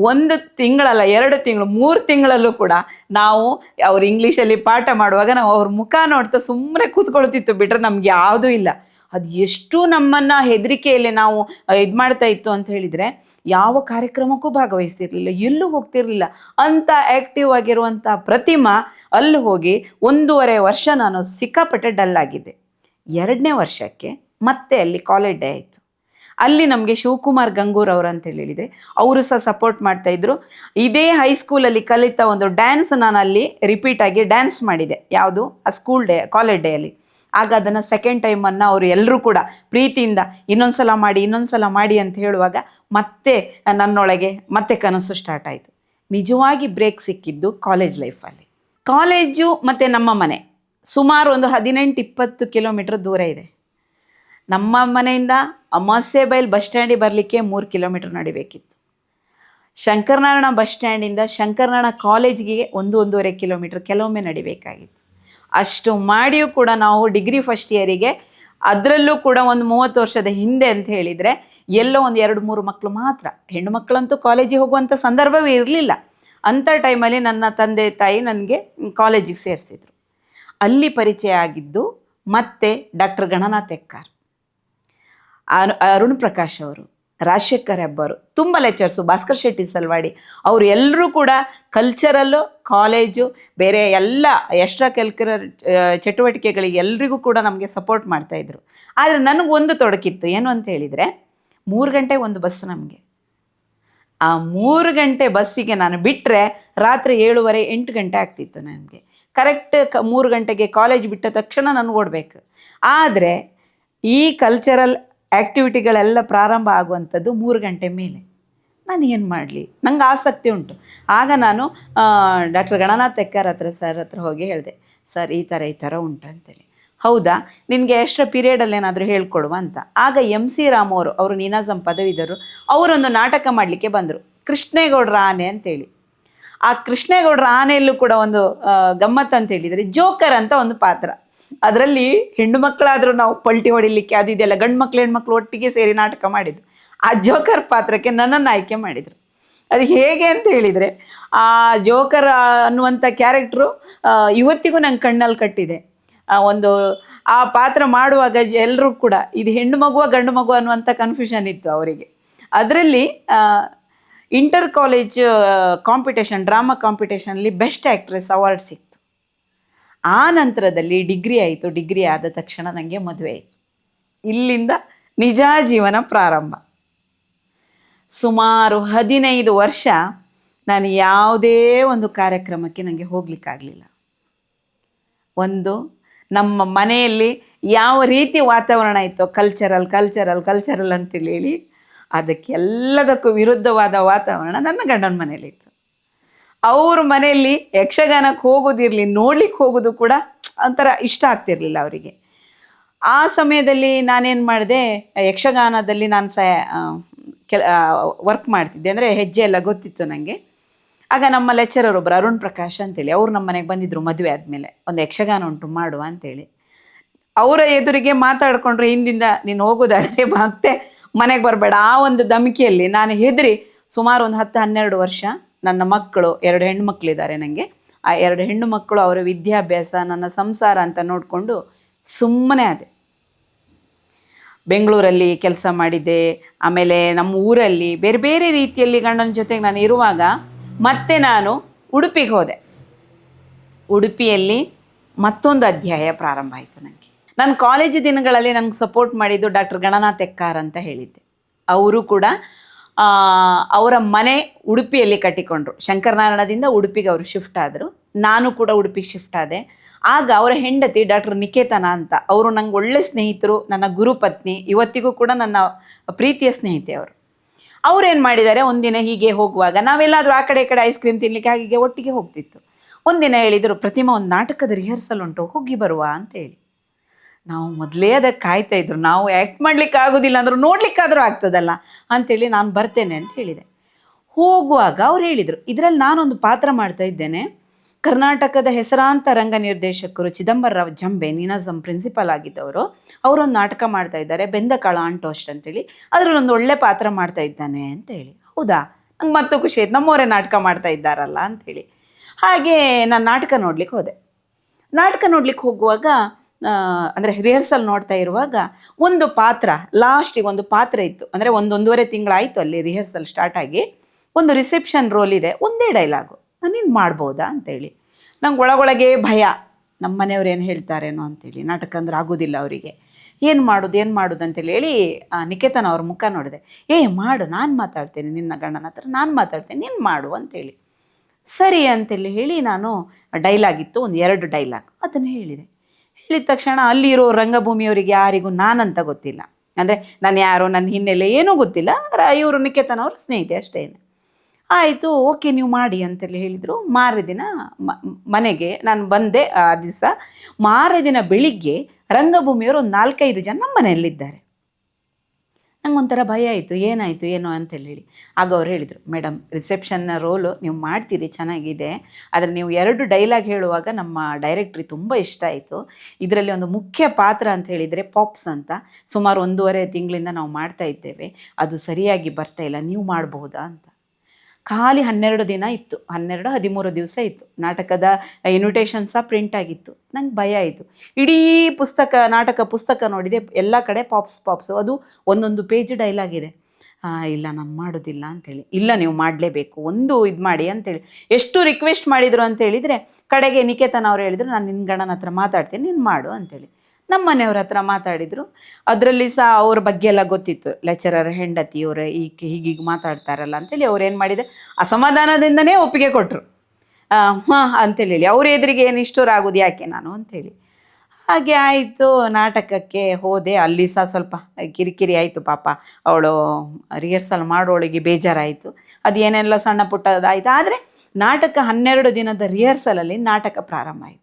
1 ತಿಂಗಳಲ್ಲ, 2 ತಿಂಗಳು, 3 ತಿಂಗಳಲ್ಲೂ ಕೂಡ ನಾವು ಅವ್ರು ಇಂಗ್ಲೀಷಲ್ಲಿ ಪಾಠ ಮಾಡುವಾಗ ನಾವು ಅವ್ರ ಮುಖ ನೋಡ್ತಾ ಸುಮ್ಮನೆ ಕೂತ್ಕೊಳ್ತಿತ್ತು, ಬಿಟ್ಟರೆ ನಮ್ಗೆ ಯಾವುದೂ ಇಲ್ಲ. ಅದು ಎಷ್ಟು ನಮ್ಮನ್ನು ಹೆದರಿಕೆಯಲ್ಲಿ ನಾವು ಇದು ಮಾಡ್ತಾ ಇತ್ತು ಅಂತ ಹೇಳಿದರೆ, ಯಾವ ಕಾರ್ಯಕ್ರಮಕ್ಕೂ ಭಾಗವಹಿಸ್ತಿರ್ಲಿಲ್ಲ, ಎಲ್ಲೂ ಹೋಗ್ತಿರ್ಲಿಲ್ಲ. ಅಂಥ ಆ್ಯಕ್ಟಿವ್ ಆಗಿರುವಂಥ ಪ್ರತಿಮಾ ಅಲ್ಲಿ ಹೋಗಿ 1.5 ವರ್ಷ ನಾನು ಸಿಕ್ಕಾಪಟ್ಟೆ ಡಲ್ ಆಗಿದ್ದೆ. 2ನೇ ವರ್ಷಕ್ಕೆ ಮತ್ತೆ ಅಲ್ಲಿ ಕಾಲೇಜ್ ಡೇ ಆಯಿತು. ಅಲ್ಲಿ ನಮಗೆ ಶಿವಕುಮಾರ್ ಗಂಗೂರ್ ಅವರು ಅಂತ ಹೇಳಿದರೆ ಅವರು ಸಹ ಸಪೋರ್ಟ್ ಮಾಡ್ತಾಯಿದ್ರು. ಇದೇ ಹೈಸ್ಕೂಲಲ್ಲಿ ಕಲಿತ ಒಂದು ಡ್ಯಾನ್ಸ್ ನಾನು ಅಲ್ಲಿ ರಿಪೀಟಾಗಿ ಡ್ಯಾನ್ಸ್ ಮಾಡಿದೆ. ಯಾವುದು? ಆ ಸ್ಕೂಲ್ ಡೇ ಕಾಲೇಜ್ ಡೇಯಲ್ಲಿ. ಆಗ ಅದನ್ನು ಸೆಕೆಂಡ್ ಟೈಮನ್ನು ಅವರು ಎಲ್ಲರೂ ಕೂಡ ಪ್ರೀತಿಯಿಂದ ಇನ್ನೊಂದು ಸಲ ಮಾಡಿ ಅಂತ ಹೇಳುವಾಗ ಮತ್ತೆ ನನ್ನೊಳಗೆ ಮತ್ತೆ ಕನಸು ಸ್ಟಾರ್ಟ್ ಆಯಿತು. ನಿಜವಾಗಿ ಬ್ರೇಕ್ ಸಿಕ್ಕಿದ್ದು ಕಾಲೇಜ್ ಲೈಫಲ್ಲಿ. ಕಾಲೇಜು ಮತ್ತು ನಮ್ಮ ಮನೆ ಸುಮಾರು ಒಂದು 18-20 ಕಿಲೋಮೀಟ್ರ್ ದೂರ ಇದೆ. ನಮ್ಮ ಮನೆಯಿಂದ ಅಮಾಸ್ಯೆ ಬೈಲ್ ಬಸ್ ಸ್ಟ್ಯಾಂಡಿಗೆ ಬರಲಿಕ್ಕೆ 3 ಕಿಲೋಮೀಟ್ರ್ ನಡಿಬೇಕಿತ್ತು. ಶಂಕರನಾರಾಯಣ ಬಸ್ ಸ್ಟ್ಯಾಂಡಿಂದ ಶಂಕರನಾರಾಯಣ ಕಾಲೇಜಿಗೆ 1-1.5 ಕಿಲೋಮೀಟ್ರ್ ಕೆಲವೊಮ್ಮೆ ನಡಿಬೇಕಾಗಿತ್ತು. ಅಷ್ಟು ಮಾಡಿಯೂ ಕೂಡ ನಾವು ಡಿಗ್ರಿ ಫಸ್ಟ್ ಇಯರಿಗೆ, ಅದರಲ್ಲೂ ಕೂಡ ಒಂದು 30 ವರ್ಷದ ಹಿಂದೆ ಅಂತ ಹೇಳಿದರೆ, ಎಲ್ಲೋ ಒಂದು 2-3 ಮಕ್ಕಳು ಮಾತ್ರ, ಹೆಣ್ಣು ಮಕ್ಕಳಂತೂ ಕಾಲೇಜಿಗೆ ಹೋಗುವಂಥ ಸಂದರ್ಭವೇ ಇರಲಿಲ್ಲ. ಅಂಥ ಟೈಮಲ್ಲಿ ನನ್ನ ತಂದೆ ತಾಯಿ ನನಗೆ ಕಾಲೇಜಿಗೆ ಸೇರಿಸಿದ್ರು. ಅಲ್ಲಿ ಪರಿಚಯ ಆಗಿದ್ದು ಮತ್ತೆ ಡಾಕ್ಟರ್ ಗಣನಾಥ್ ಎಕ್ಕಾರ್, ಅರುಣ್ ಪ್ರಕಾಶ್ ಅವರು, ರಾಜಶೇಖರ್ ಹೆಬ್ಬಾರು, ತುಂಬ ಲೆಕ್ಚರ್ಸು, ಭಾಸ್ಕರ್ ಶೆಟ್ಟಿ ಸಲ್ವಾಡಿ, ಅವರು ಎಲ್ಲರೂ ಕೂಡ ಕಲ್ಚರಲ್ಲು, ಕಾಲೇಜು, ಬೇರೆ ಎಲ್ಲ ಎಕ್ಸ್ಟ್ರಾ ಕರಿಕ್ಯುಲರ್ ಚಟುವಟಿಕೆಗಳಿಗೆ ಎಲ್ರಿಗೂ ಕೂಡ ನಮಗೆ ಸಪೋರ್ಟ್ ಮಾಡ್ತಾಯಿದ್ರು. ಆದರೆ ನನಗೊಂದು ತೊಡಕಿತ್ತು, ಏನು ಅಂತ ಹೇಳಿದರೆ 3 ಗಂಟೆಗೆ ಒಂದು ಬಸ್ ನಮಗೆ. ಆ 3 ಗಂಟೆ ಬಸ್ಸಿಗೆ ನಾನು ಬಿಟ್ಟರೆ ರಾತ್ರಿ 7:30 8 ಗಂಟೆ ಆಗ್ತಿತ್ತು ನನಗೆ. ಕರೆಕ್ಟ್ 3 ಗಂಟೆಗೆ ಕಾಲೇಜ್ ಬಿಟ್ಟ ತಕ್ಷಣ ನಾನು ಓಡಬೇಕು. ಆದರೆ ಈ ಕಲ್ಚರಲ್ ಆ್ಯಕ್ಟಿವಿಟಿಗಳೆಲ್ಲ ಪ್ರಾರಂಭ ಆಗುವಂಥದ್ದು 3 ಗಂಟೆ ಮೇಲೆ. ನಾನು ಏನು ಮಾಡಲಿ, ನಂಗೆ ಆಸಕ್ತಿ ಉಂಟು. ಆಗ ನಾನು ಡಾಕ್ಟರ್ ಗಣನಾಥ್ ತೆಕ್ಕಾರ್ ಸರ್ ಹತ್ರ ಹೋಗಿ ಹೇಳಿದೆ, ಸರ್ ಈ ಥರ ಉಂಟು ಅಂತೇಳಿ. ಹೌದಾ, ನಿನಗೆ ಎಕ್ಸ್ಟ್ರಾ ಪೀರಿಯಡಲ್ಲಿ ಏನಾದರೂ ಹೇಳ್ಕೊಡುವ ಅಂತ. ಆಗ MC ರಾಮು ಅವರು ನೀನಾಸಂ ಪದವೀಧರರು, ಅವರೊಂದು ನಾಟಕ ಮಾಡಲಿಕ್ಕೆ ಬಂದರು, ಕೃಷ್ಣೇಗೌಡರ ಆನೆ ಅಂತೇಳಿ. ಆ ಕೃಷ್ಣೇಗೌಡರ ಆನೆಯಲ್ಲೂ ಕೂಡ ಒಂದು ಗಮ್ಮತ್ತು ಅಂತ ಹೇಳಿದರೆ ಜೋಕರ್ ಅಂತ ಒಂದು ಪಾತ್ರ. ಅದರಲ್ಲಿ ಹೆಣ್ಣು ಮಕ್ಕಳಾದರೂ ನಾವು ಪಲ್ಟಿ ಹೊಡಿಲಿಕ್ಕೆ ಅದು ಇದೆಲ್ಲ, ಗಂಡು ಮಕ್ಕಳು ಹೆಣ್ಮಕ್ಳು ಒಟ್ಟಿಗೆ ಸೇರಿ ನಾಟಕ ಮಾಡಿದ್ದು. ಆ ಜೋಕರ್ ಪಾತ್ರಕ್ಕೆ ನನ್ನನ್ನು ಆಯ್ಕೆ ಮಾಡಿದರು. ಅದು ಹೇಗೆ ಅಂತ ಹೇಳಿದರೆ, ಆ ಜೋಕರ್ ಅನ್ನುವಂಥ ಕ್ಯಾರೆಕ್ಟ್ರು ಇವತ್ತಿಗೂ ನಂಗೆ ಕಣ್ಣಲ್ಲಿ ಕಟ್ಟಿದೆ. ಆ ಪಾತ್ರ ಮಾಡುವಾಗ ಎಲ್ಲರೂ ಕೂಡ ಇದು ಹೆಣ್ಣು ಮಗುವ ಗಂಡು ಮಗು ಅನ್ನುವಂಥ ಕನ್ಫ್ಯೂಷನ್ ಇತ್ತು ಅವರಿಗೆ. ಅದರಲ್ಲಿ ಇಂಟರ್ ಕಾಲೇಜ್ ಕಾಂಪಿಟೇಷನ್, ಡ್ರಾಮಾ ಕಾಂಪಿಟೇಷನಲ್ಲಿ ಬೆಸ್ಟ್ ಆ್ಯಕ್ಟ್ರೆಸ್ ಅವಾರ್ಡ್ ಸಿಕ್ತು. ಆ ನಂತರದಲ್ಲಿ ಡಿಗ್ರಿ ಆಯಿತು. ಡಿಗ್ರಿ ಆದ ತಕ್ಷಣ ನನಗೆ ಮದುವೆ ಆಯಿತು. ಇಲ್ಲಿಂದ ನಿಜ ಜೀವನ ಪ್ರಾರಂಭ. ಸುಮಾರು 15 ವರ್ಷ ನಾನು ಯಾವುದೇ ಒಂದು ಕಾರ್ಯಕ್ರಮಕ್ಕೆ ನನಗೆ ಹೋಗ್ಲಿಕ್ಕಾಗಲಿಲ್ಲ. ನಮ್ಮ ಮನೆಯಲ್ಲಿ ಯಾವ ರೀತಿ ವಾತಾವರಣ ಇತ್ತೋ, ಕಲ್ಚರಲ್ ಅಂತೇಳಿ ಅದಕ್ಕೆಲ್ಲದಕ್ಕೂ ವಿರುದ್ಧವಾದ ವಾತಾವರಣ ನನ್ನ ಗಂಡನ ಮನೆಯಲ್ಲಿತ್ತು. ಅವ್ರ ಮನೆಯಲ್ಲಿ ಯಕ್ಷಗಾನಕ್ಕೆ ಹೋಗೋದಿರಲಿ, ನೋಡ್ಲಿಕ್ಕೆ ಹೋಗೋದು ಕೂಡ ಒಂಥರ ಇಷ್ಟ ಆಗ್ತಿರ್ಲಿಲ್ಲ ಅವರಿಗೆ. ಆ ಸಮಯದಲ್ಲಿ ನಾನೇನು ಮಾಡಿದೆ, ಯಕ್ಷಗಾನದಲ್ಲಿ ನಾನು ವರ್ಕ್ ಮಾಡ್ತಿದ್ದೆ, ಅಂದರೆ ಹೆಜ್ಜೆ ಎಲ್ಲ ಗೊತ್ತಿತ್ತು ನನಗೆ. ಆಗ ನಮ್ಮ ಲೆಕ್ಚರರ್ ಒಬ್ಬರು ಅರುಣ್ ಪ್ರಕಾಶ್ ಅಂತೇಳಿ, ಅವ್ರು ನಮ್ಮ ಮನೆಗೆ ಬಂದಿದ್ದರು ಮದುವೆ ಆದಮೇಲೆ, ಒಂದು ಯಕ್ಷಗಾನ ಉಂಟು ಮಾಡುವ ಅಂತೇಳಿ. ಅವರ ಎದುರಿಗೆ ಮಾತಾಡಿಕೊಂಡ್ರೆ, ಹಿಂದಿಂದ ನೀನು ಹೋಗೋದಾದರೆ ಮತ್ತೆ ಮನೆಗೆ ಬರಬೇಡ, ಆ ಒಂದು ಧಮಕಿಯಲ್ಲಿ ನಾನು ಹೆದರಿ ಸುಮಾರು ಒಂದು 10-12 ವರ್ಷ ನನ್ನ ಮಕ್ಕಳು, 2 ಹೆಣ್ಣು ಮಕ್ಕಳಿದ್ದಾರೆ ನನಗೆ, ಆ 2 ಹೆಣ್ಣು ಮಕ್ಕಳು, ಅವರ ವಿದ್ಯಾಭ್ಯಾಸ, ನನ್ನ ಸಂಸಾರ ಅಂತ ನೋಡಿಕೊಂಡು ಸುಮ್ಮನೆ ಆದೆ. ಬೆಂಗಳೂರಲ್ಲಿ ಕೆಲಸ ಮಾಡಿದ್ದೆ, ಆಮೇಲೆ ನಮ್ಮ ಊರಲ್ಲಿ ಬೇರೆ ಬೇರೆ ರೀತಿಯಲ್ಲಿ ಗಂಡನ ಜೊತೆಗೆ ನಾನು ಇರುವಾಗ ಮತ್ತೆ ನಾನು ಉಡುಪಿಗೆ ಹೋದೆ. ಉಡುಪಿಯಲ್ಲಿ ಮತ್ತೊಂದು ಅಧ್ಯಾಯ ಪ್ರಾರಂಭ ಆಯಿತು ನನಗೆ. ನನ್ನ ಕಾಲೇಜು ದಿನಗಳಲ್ಲಿ ನನಗೆ ಸಪೋರ್ಟ್ ಮಾಡಿದ್ದು ಡಾಕ್ಟರ್ ಗಣನಾಥ್ ತೆಕ್ಕಾರ್ ಅಂತ ಹೇಳಿದ್ದೆ. ಅವರು ಕೂಡ ಅವರ ಮನೆ ಉಡುಪಿಯಲ್ಲಿ ಕಟ್ಟಿಕೊಂಡ್ರು. ಶಂಕರನಾರಾಯಣದಿಂದ ಉಡುಪಿಗೆ ಅವರು ಶಿಫ್ಟ್ ಆದರು. ನಾನು ಕೂಡ ಉಡುಪಿಗೆ ಶಿಫ್ಟ್ ಆದೆ. ಆಗ ಅವರ ಹೆಂಡತಿ ಡಾಕ್ಟರ್ ನಿಕೇತನ ಅಂತ, ಅವರು ನಂಗೆ ಒಳ್ಳೆ ಸ್ನೇಹಿತರು, ನನ್ನ ಗುರುಪತ್ನಿ, ಇವತ್ತಿಗೂ ಕೂಡ ನನ್ನ ಪ್ರೀತಿಯ ಸ್ನೇಹಿತೆ ಅವರು. ಅವ್ರೇನು ಮಾಡಿದ್ದಾರೆ, ಒಂದಿನ ಹೀಗೆ ಹೋಗುವಾಗ ನಾವೆಲ್ಲಾದರೂ ಆ ಕಡೆ ಈ ಕಡೆ ಐಸ್ ಕ್ರೀಮ್ ತಿನ್ನಲಿಕ್ಕೆ ಹಾಗೆ ಒಟ್ಟಿಗೆ ಹೋಗ್ತಿತ್ತು. ಒಂದಿನ ಹೇಳಿದರು, ಪ್ರತಿಮಾ ಒಂದು ನಾಟಕದ ರಿಹರ್ಸಲ್ ಉಂಟು, ಹೋಗಿ ಬರುವ ಅಂತೇಳಿ. ನಾವು ಮೊದಲೇ ಅದಕ್ಕೆ ಕಾಯ್ತಾ ಇದ್ರು, ನಾವು ಆ್ಯಕ್ಟ್ ಮಾಡಲಿಕ್ಕೆ ಆಗೋದಿಲ್ಲ ಅಂದರೂ ನೋಡಲಿಕ್ಕಾದರೂ ಆಗ್ತದಲ್ಲ ಅಂಥೇಳಿ ನಾನು ಬರ್ತೇನೆ ಅಂತ ಹೇಳಿದೆ. ಹೋಗುವಾಗ ಅವ್ರು ಹೇಳಿದರು, ಇದರಲ್ಲಿ ನಾನೊಂದು ಪಾತ್ರ ಮಾಡ್ತಾ ಇದ್ದೇನೆ. ಕರ್ನಾಟಕದ ಹೆಸರಾಂತ ರಂಗ ನಿರ್ದೇಶಕರು ಚಿದಂಬರರಾವ್ ಜಂಬೆ, ನೀನಾಸಂ ಪ್ರಿನ್ಸಿಪಲ್ ಆಗಿದ್ದವರು, ಅವರೊಂದು ನಾಟಕ ಮಾಡ್ತಾ ಇದ್ದಾರೆ, ಬೆಂದಕಾಳ ಆಂಟೋಸ್ಟ್ ಅಂತೇಳಿ, ಅದರಲ್ಲೊಂದು ಒಳ್ಳೆ ಪಾತ್ರ ಮಾಡ್ತಾ ಇದ್ದಾನೆ ಅಂತ ಹೇಳಿ. ಹೌದಾ, ನಂಗೆ ಮತ್ತೂ ಖುಷಿ ಆಯ್ತು, ನಮ್ಮವರೇ ನಾಟಕ ಮಾಡ್ತಾ ಇದ್ದಾರಲ್ಲ ಅಂಥೇಳಿ. ಹಾಗೆ ನಾನು ನಾಟಕ ನೋಡ್ಲಿಕ್ಕೆ ಹೋದೆ. ನಾಟಕ ನೋಡ್ಲಿಕ್ಕೆ ಹೋಗುವಾಗ, ಅಂದರೆ ರಿಹರ್ಸಲ್ ನೋಡ್ತಾ ಇರುವಾಗ ಒಂದು ಪಾತ್ರ, ಲಾಸ್ಟಿಗೆ ಒಂದು ಪಾತ್ರ ಇತ್ತು. ಅಂದರೆ 1-1.5 ತಿಂಗಳಾಯಿತು ಅಲ್ಲಿ ರಿಹರ್ಸಲ್ ಸ್ಟಾರ್ಟ್ ಆಗಿ. ಒಂದು ರಿಸೆಪ್ಷನ್ ರೋಲ್ ಇದೆ, ಒಂದೇ ಡೈಲಾಗು, ನೀನು ಮಾಡ್ಬೋದಾ ಅಂತೇಳಿ. ನಂಗೆ ಒಳಗೊಳಗೆ ಭಯ, ನಮ್ಮ ಮನೆಯವ್ರು ಏನು ಹೇಳ್ತಾರೇನೋ ಅಂತೇಳಿ, ನಾಟಕ ಅಂದ್ರೆ ಆಗೋದಿಲ್ಲ ಅವರಿಗೆ, ಏನು ಮಾಡೋದು ಅಂತೇಳಿ ಹೇಳಿ ನಿಕೇತನ ಅವ್ರ ಮುಖ ನೋಡಿದೆ. ಮಾಡು, ನಾನು ಮಾತಾಡ್ತೇನೆ ನಿನ್ನ ಗಂಡನ ಹತ್ರ, ನಾನು ಮಾತಾಡ್ತೇನೆ, ನೀನು ಮಾಡು ಅಂತೇಳಿ. ಸರಿ ಅಂತೇಳಿ ಹೇಳಿ ನಾನು ಡೈಲಾಗ್ ಇತ್ತು, ಒಂದು 2 ಡೈಲಾಗ್ ಅದನ್ನು ಹೇಳಿದೆ. ಹೇಳಿದ ತಕ್ಷಣ ಅಲ್ಲಿರೋ ರಂಗಭೂಮಿಯವರಿಗೆ ಯಾರಿಗೂ ನಾನಂತ ಗೊತ್ತಿಲ್ಲ, ಅಂದರೆ ನಾನು ಯಾರೋ, ನನ್ನ ಹಿನ್ನೆಲೆ ಏನೂ ಗೊತ್ತಿಲ್ಲ. ಇವರು ನಿಕೇತನ ಅವ್ರ ಸ್ನೇಹಿತೆ ಅಷ್ಟೇ. ಆಯಿತು, ಓಕೆ ನೀವು ಮಾಡಿ ಅಂತೇಳಿ ಹೇಳಿದರು. ಮಾರನೇ ದಿನ ಮನೆಗೆ ನಾನು ಬಂದೆ. ಆ ದಿವಸ ಮಾರನೇ ದಿನ ಬೆಳಿಗ್ಗೆ ರಂಗಭೂಮಿಯವರು ಒಂದು 4-5 ಜನ ನಮ್ಮ ಮನೆಯಲ್ಲಿದ್ದಾರೆ. ನಂಗೊಂಥರ ಭಯ ಆಯಿತು, ಏನಾಯಿತು ಏನೋ ಅಂತೇಳಿ ಹೇಳಿ. ಆಗ ಅವ್ರು ಹೇಳಿದರು, ಮೇಡಮ್ ರಿಸೆಪ್ಷನ್ನ ರೋಲು ನೀವು ಮಾಡ್ತೀರಿ, ಚೆನ್ನಾಗಿದೆ, ಆದರೆ ನೀವು 2 ಡೈಲಾಗ್ ಹೇಳುವಾಗ ನಮ್ಮ ಡೈರೆಕ್ಟ್ರಿಗೆ ತುಂಬ ಇಷ್ಟ ಆಯಿತು. ಇದರಲ್ಲಿ ಒಂದು ಮುಖ್ಯ ಪಾತ್ರ ಅಂತ ಹೇಳಿದರೆ ಪಾಪ್ಸ್ ಅಂತ, ಸುಮಾರು 1.5 ತಿಂಗಳಿಂದ ನಾವು ಮಾಡ್ತಾ ಇದ್ದೇವೆ, ಅದು ಸರಿಯಾಗಿ ಬರ್ತಾ ಇಲ್ಲ, ನೀವು ಮಾಡಬಹುದಾ ಅಂತ. ಖಾಲಿ 12 ದಿನ ಇತ್ತು, 12-13 ದಿವಸ ಇತ್ತು. ನಾಟಕದ ಇನ್ವಿಟೇಷನ್ ಸಹ ಪ್ರಿಂಟ್ ಆಗಿತ್ತು. ನಂಗೆ ಭಯ ಆಯಿತು. ಇಡೀ ನಾಟಕ ಪುಸ್ತಕ ನೋಡಿದೆ, ಎಲ್ಲ ಕಡೆ ಪಾಪ್ಸ್, ಅದು ಒಂದೊಂದು ಪೇಜ್ ಡೈಲಾಗ್ ಇದೆ. ಇಲ್ಲ ನಾನು ಮಾಡೋದಿಲ್ಲ ಅಂತೇಳಿ. ಇಲ್ಲ ನೀವು ಮಾಡಲೇಬೇಕು, ಒಂದು ಇದು ಮಾಡಿ ಅಂತೇಳಿ ಎಷ್ಟು ರಿಕ್ವೆಸ್ಟ್ ಮಾಡಿದರು ಅಂತೇಳಿದರೆ, ಕಡೆಗೆ ನಿಕೇತನ್ ಅವ್ರು ಹೇಳಿದರು, ನಾನು ನಿನ್ನ ಗಂಡನ ಹತ್ರ ಮಾತಾಡ್ತೀನಿ, ನೀನು ಮಾಡು ಅಂತೇಳಿ. ನಮ್ಮ ಮನೆಯವ್ರ ಹತ್ರ ಮಾತಾಡಿದರು. ಅದರಲ್ಲಿ ಸಹ ಅವ್ರ ಬಗ್ಗೆ ಎಲ್ಲ ಗೊತ್ತಿತ್ತು, ಲೆಕ್ಚರರ್ ಹೆಂಡತಿಯವ್ರು ಹೀಗೀಗೆ ಮಾತಾಡ್ತಾರಲ್ಲ ಅಂತೇಳಿ. ಅವ್ರು ಏನು ಮಾಡಿದೆ, ಅಸಮಾಧಾನದಿಂದನೇ ಒಪ್ಪಿಗೆ ಕೊಟ್ಟರು. ಹಾಂ ಅಂತೇಳಿ ಹೇಳಿ, ಅವ್ರ ಎದುರಿಗೆ ಏನು ಇಷ್ಟೋರಾಗೋದು ಯಾಕೆ ನಾನು ಅಂತೇಳಿ. ಹಾಗೆ ಆಯಿತು, ನಾಟಕಕ್ಕೆ ಹೋದೆ. ಅಲ್ಲಿ ಸಹ ಸ್ವಲ್ಪ ಕಿರಿಕಿರಿ ಆಯಿತು ಪಾಪ. ಅವಳು ರಿಹರ್ಸಲ್ ಮಾಡೋಳಿಗೆ ಬೇಜಾರಾಯಿತು. ಅದು ಏನೆಲ್ಲ ಸಣ್ಣ ಪುಟ್ಟದಾಯಿತು. ಆದರೆ ನಾಟಕ 12 ದಿನದ ರಿಹರ್ಸಲಲ್ಲಿ ನಾಟಕ ಪ್ರಾರಂಭ ಆಯಿತು.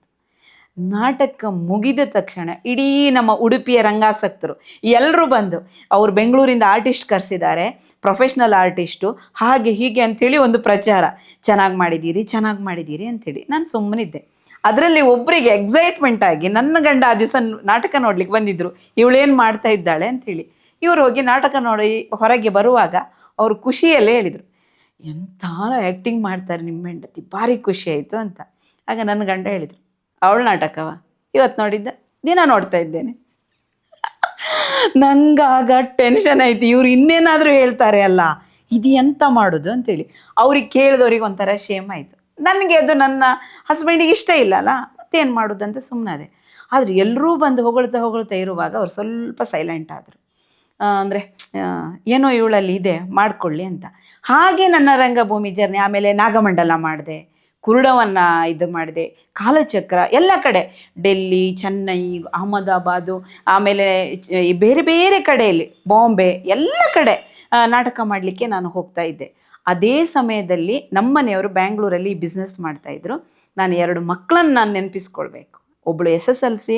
ನಾಟಕ ಮುಗಿದ ತಕ್ಷಣ ಇಡೀ ನಮ್ಮ ಉಡುಪಿಯ ರಂಗಾಸಕ್ತರು ಎಲ್ಲರೂ ಬಂದು, ಅವರು ಬೆಂಗಳೂರಿಂದ ಆರ್ಟಿಸ್ಟ್ ಕರೆಸಿದ್ದಾರೆ, ಪ್ರೊಫೆಷ್ನಲ್ ಆರ್ಟಿಸ್ಟು, ಹಾಗೆ ಹೀಗೆ ಅಂಥೇಳಿ ಒಂದು ಪ್ರಚಾರ, ಚೆನ್ನಾಗಿ ಮಾಡಿದ್ದೀರಿ ಅಂಥೇಳಿ. ನಾನು ಸುಮ್ಮನಿದ್ದೆ. ಅದರಲ್ಲಿ ಒಬ್ಬರಿಗೆ ಎಕ್ಸೈಟ್ಮೆಂಟ್ ಆಗಿ, ನನ್ನ ಗಂಡ ಆ ದಿವಸ ನಾಟಕ ನೋಡ್ಲಿಕ್ಕೆ ಬಂದಿದ್ದರು, ಇವಳೇನು ಮಾಡ್ತಾ ಇದ್ದಾಳೆ ಅಂಥೇಳಿ. ಇವರು ಹೋಗಿ ನಾಟಕ ನೋಡಿ ಹೊರಗೆ ಬರುವಾಗ ಅವರು ಖುಷಿಯಲ್ಲೇ ಹೇಳಿದರು, ಎಂಥ ಆ್ಯಕ್ಟಿಂಗ್ ಮಾಡ್ತಾರೆ ನಿಮ್ಮ ಹೆಂಡತಿ, ಭಾರಿ ಖುಷಿ ಆಯಿತು ಅಂತ. ಆಗ ನನ್ನ ಗಂಡ ಹೇಳಿದರು, ಅವಳ ನಾಟಕವ ಇವತ್ತು ನೋಡಿದ್ದ, ದಿನ ನೋಡ್ತಾ ಇದ್ದೇನೆ. ನಂಗಾಗ ಟೆನ್ಷನ್ ಆಯ್ತು, ಇವ್ರು ಇನ್ನೇನಾದರೂ ಹೇಳ್ತಾರೆ ಅಲ್ಲ, ಇದು ಎಂತ ಮಾಡೋದು ಅಂತೇಳಿ. ಅವ್ರಿಗೆ ಕೇಳಿದವ್ರಿಗೆ ಒಂಥರ ಶೇಮ್ ಆಯಿತು. ನನಗೆ ಅದು ನನ್ನ ಹಸ್ಬೆಂಡಿಗೆ ಇಷ್ಟ ಇಲ್ಲ ಅಲ್ಲ, ಮತ್ತೇನು ಮಾಡೋದಂತ ಸುಮ್ಮನೆ. ಆದರೆ ಎಲ್ಲರೂ ಬಂದು ಹೊಗಳ್ತಾ ಇರುವಾಗ ಅವ್ರು ಸ್ವಲ್ಪ ಸೈಲೆಂಟ್ ಆದರು. ಅಂದರೆ ಏನೋ ಇವಳಲ್ಲಿ ಇದೆ, ಮಾಡಿಕೊಳ್ಳಿ ಅಂತ. ಹಾಗೆ ನನ್ನ ರಂಗಭೂಮಿ ಜರ್ನಿ. ಆಮೇಲೆ ನಾಗಮಂಡಲ ಮಾಡಿದೆ, ಕುರುಡವನ್ನು ಇದು ಮಾಡಿದೆ, ಕಾಲಚಕ್ರ, ಎಲ್ಲ ಕಡೆ, ಡೆಲ್ಲಿ, ಚೆನ್ನೈ, ಅಹಮದಾಬಾದು, ಆಮೇಲೆ ಬೇರೆ ಬೇರೆ ಕಡೆಯಲ್ಲಿ, ಬಾಂಬೆ, ಎಲ್ಲ ಕಡೆ ನಾಟಕ ಮಾಡಲಿಕ್ಕೆ ನಾನು ಹೋಗ್ತಾ ಇದ್ದೆ. ಅದೇ ಸಮಯದಲ್ಲಿ ನಮ್ಮನೆಯವರು ಬ್ಯಾಂಗ್ಳೂರಲ್ಲಿ ಬಿಸ್ನೆಸ್ ಮಾಡ್ತಾಯಿದ್ರು. ನಾನು 2 ಮಕ್ಕಳನ್ನು ನಾನು ನೆನಪಿಸ್ಕೊಳ್ಬೇಕು. ಒಬ್ಬಳು SSLC,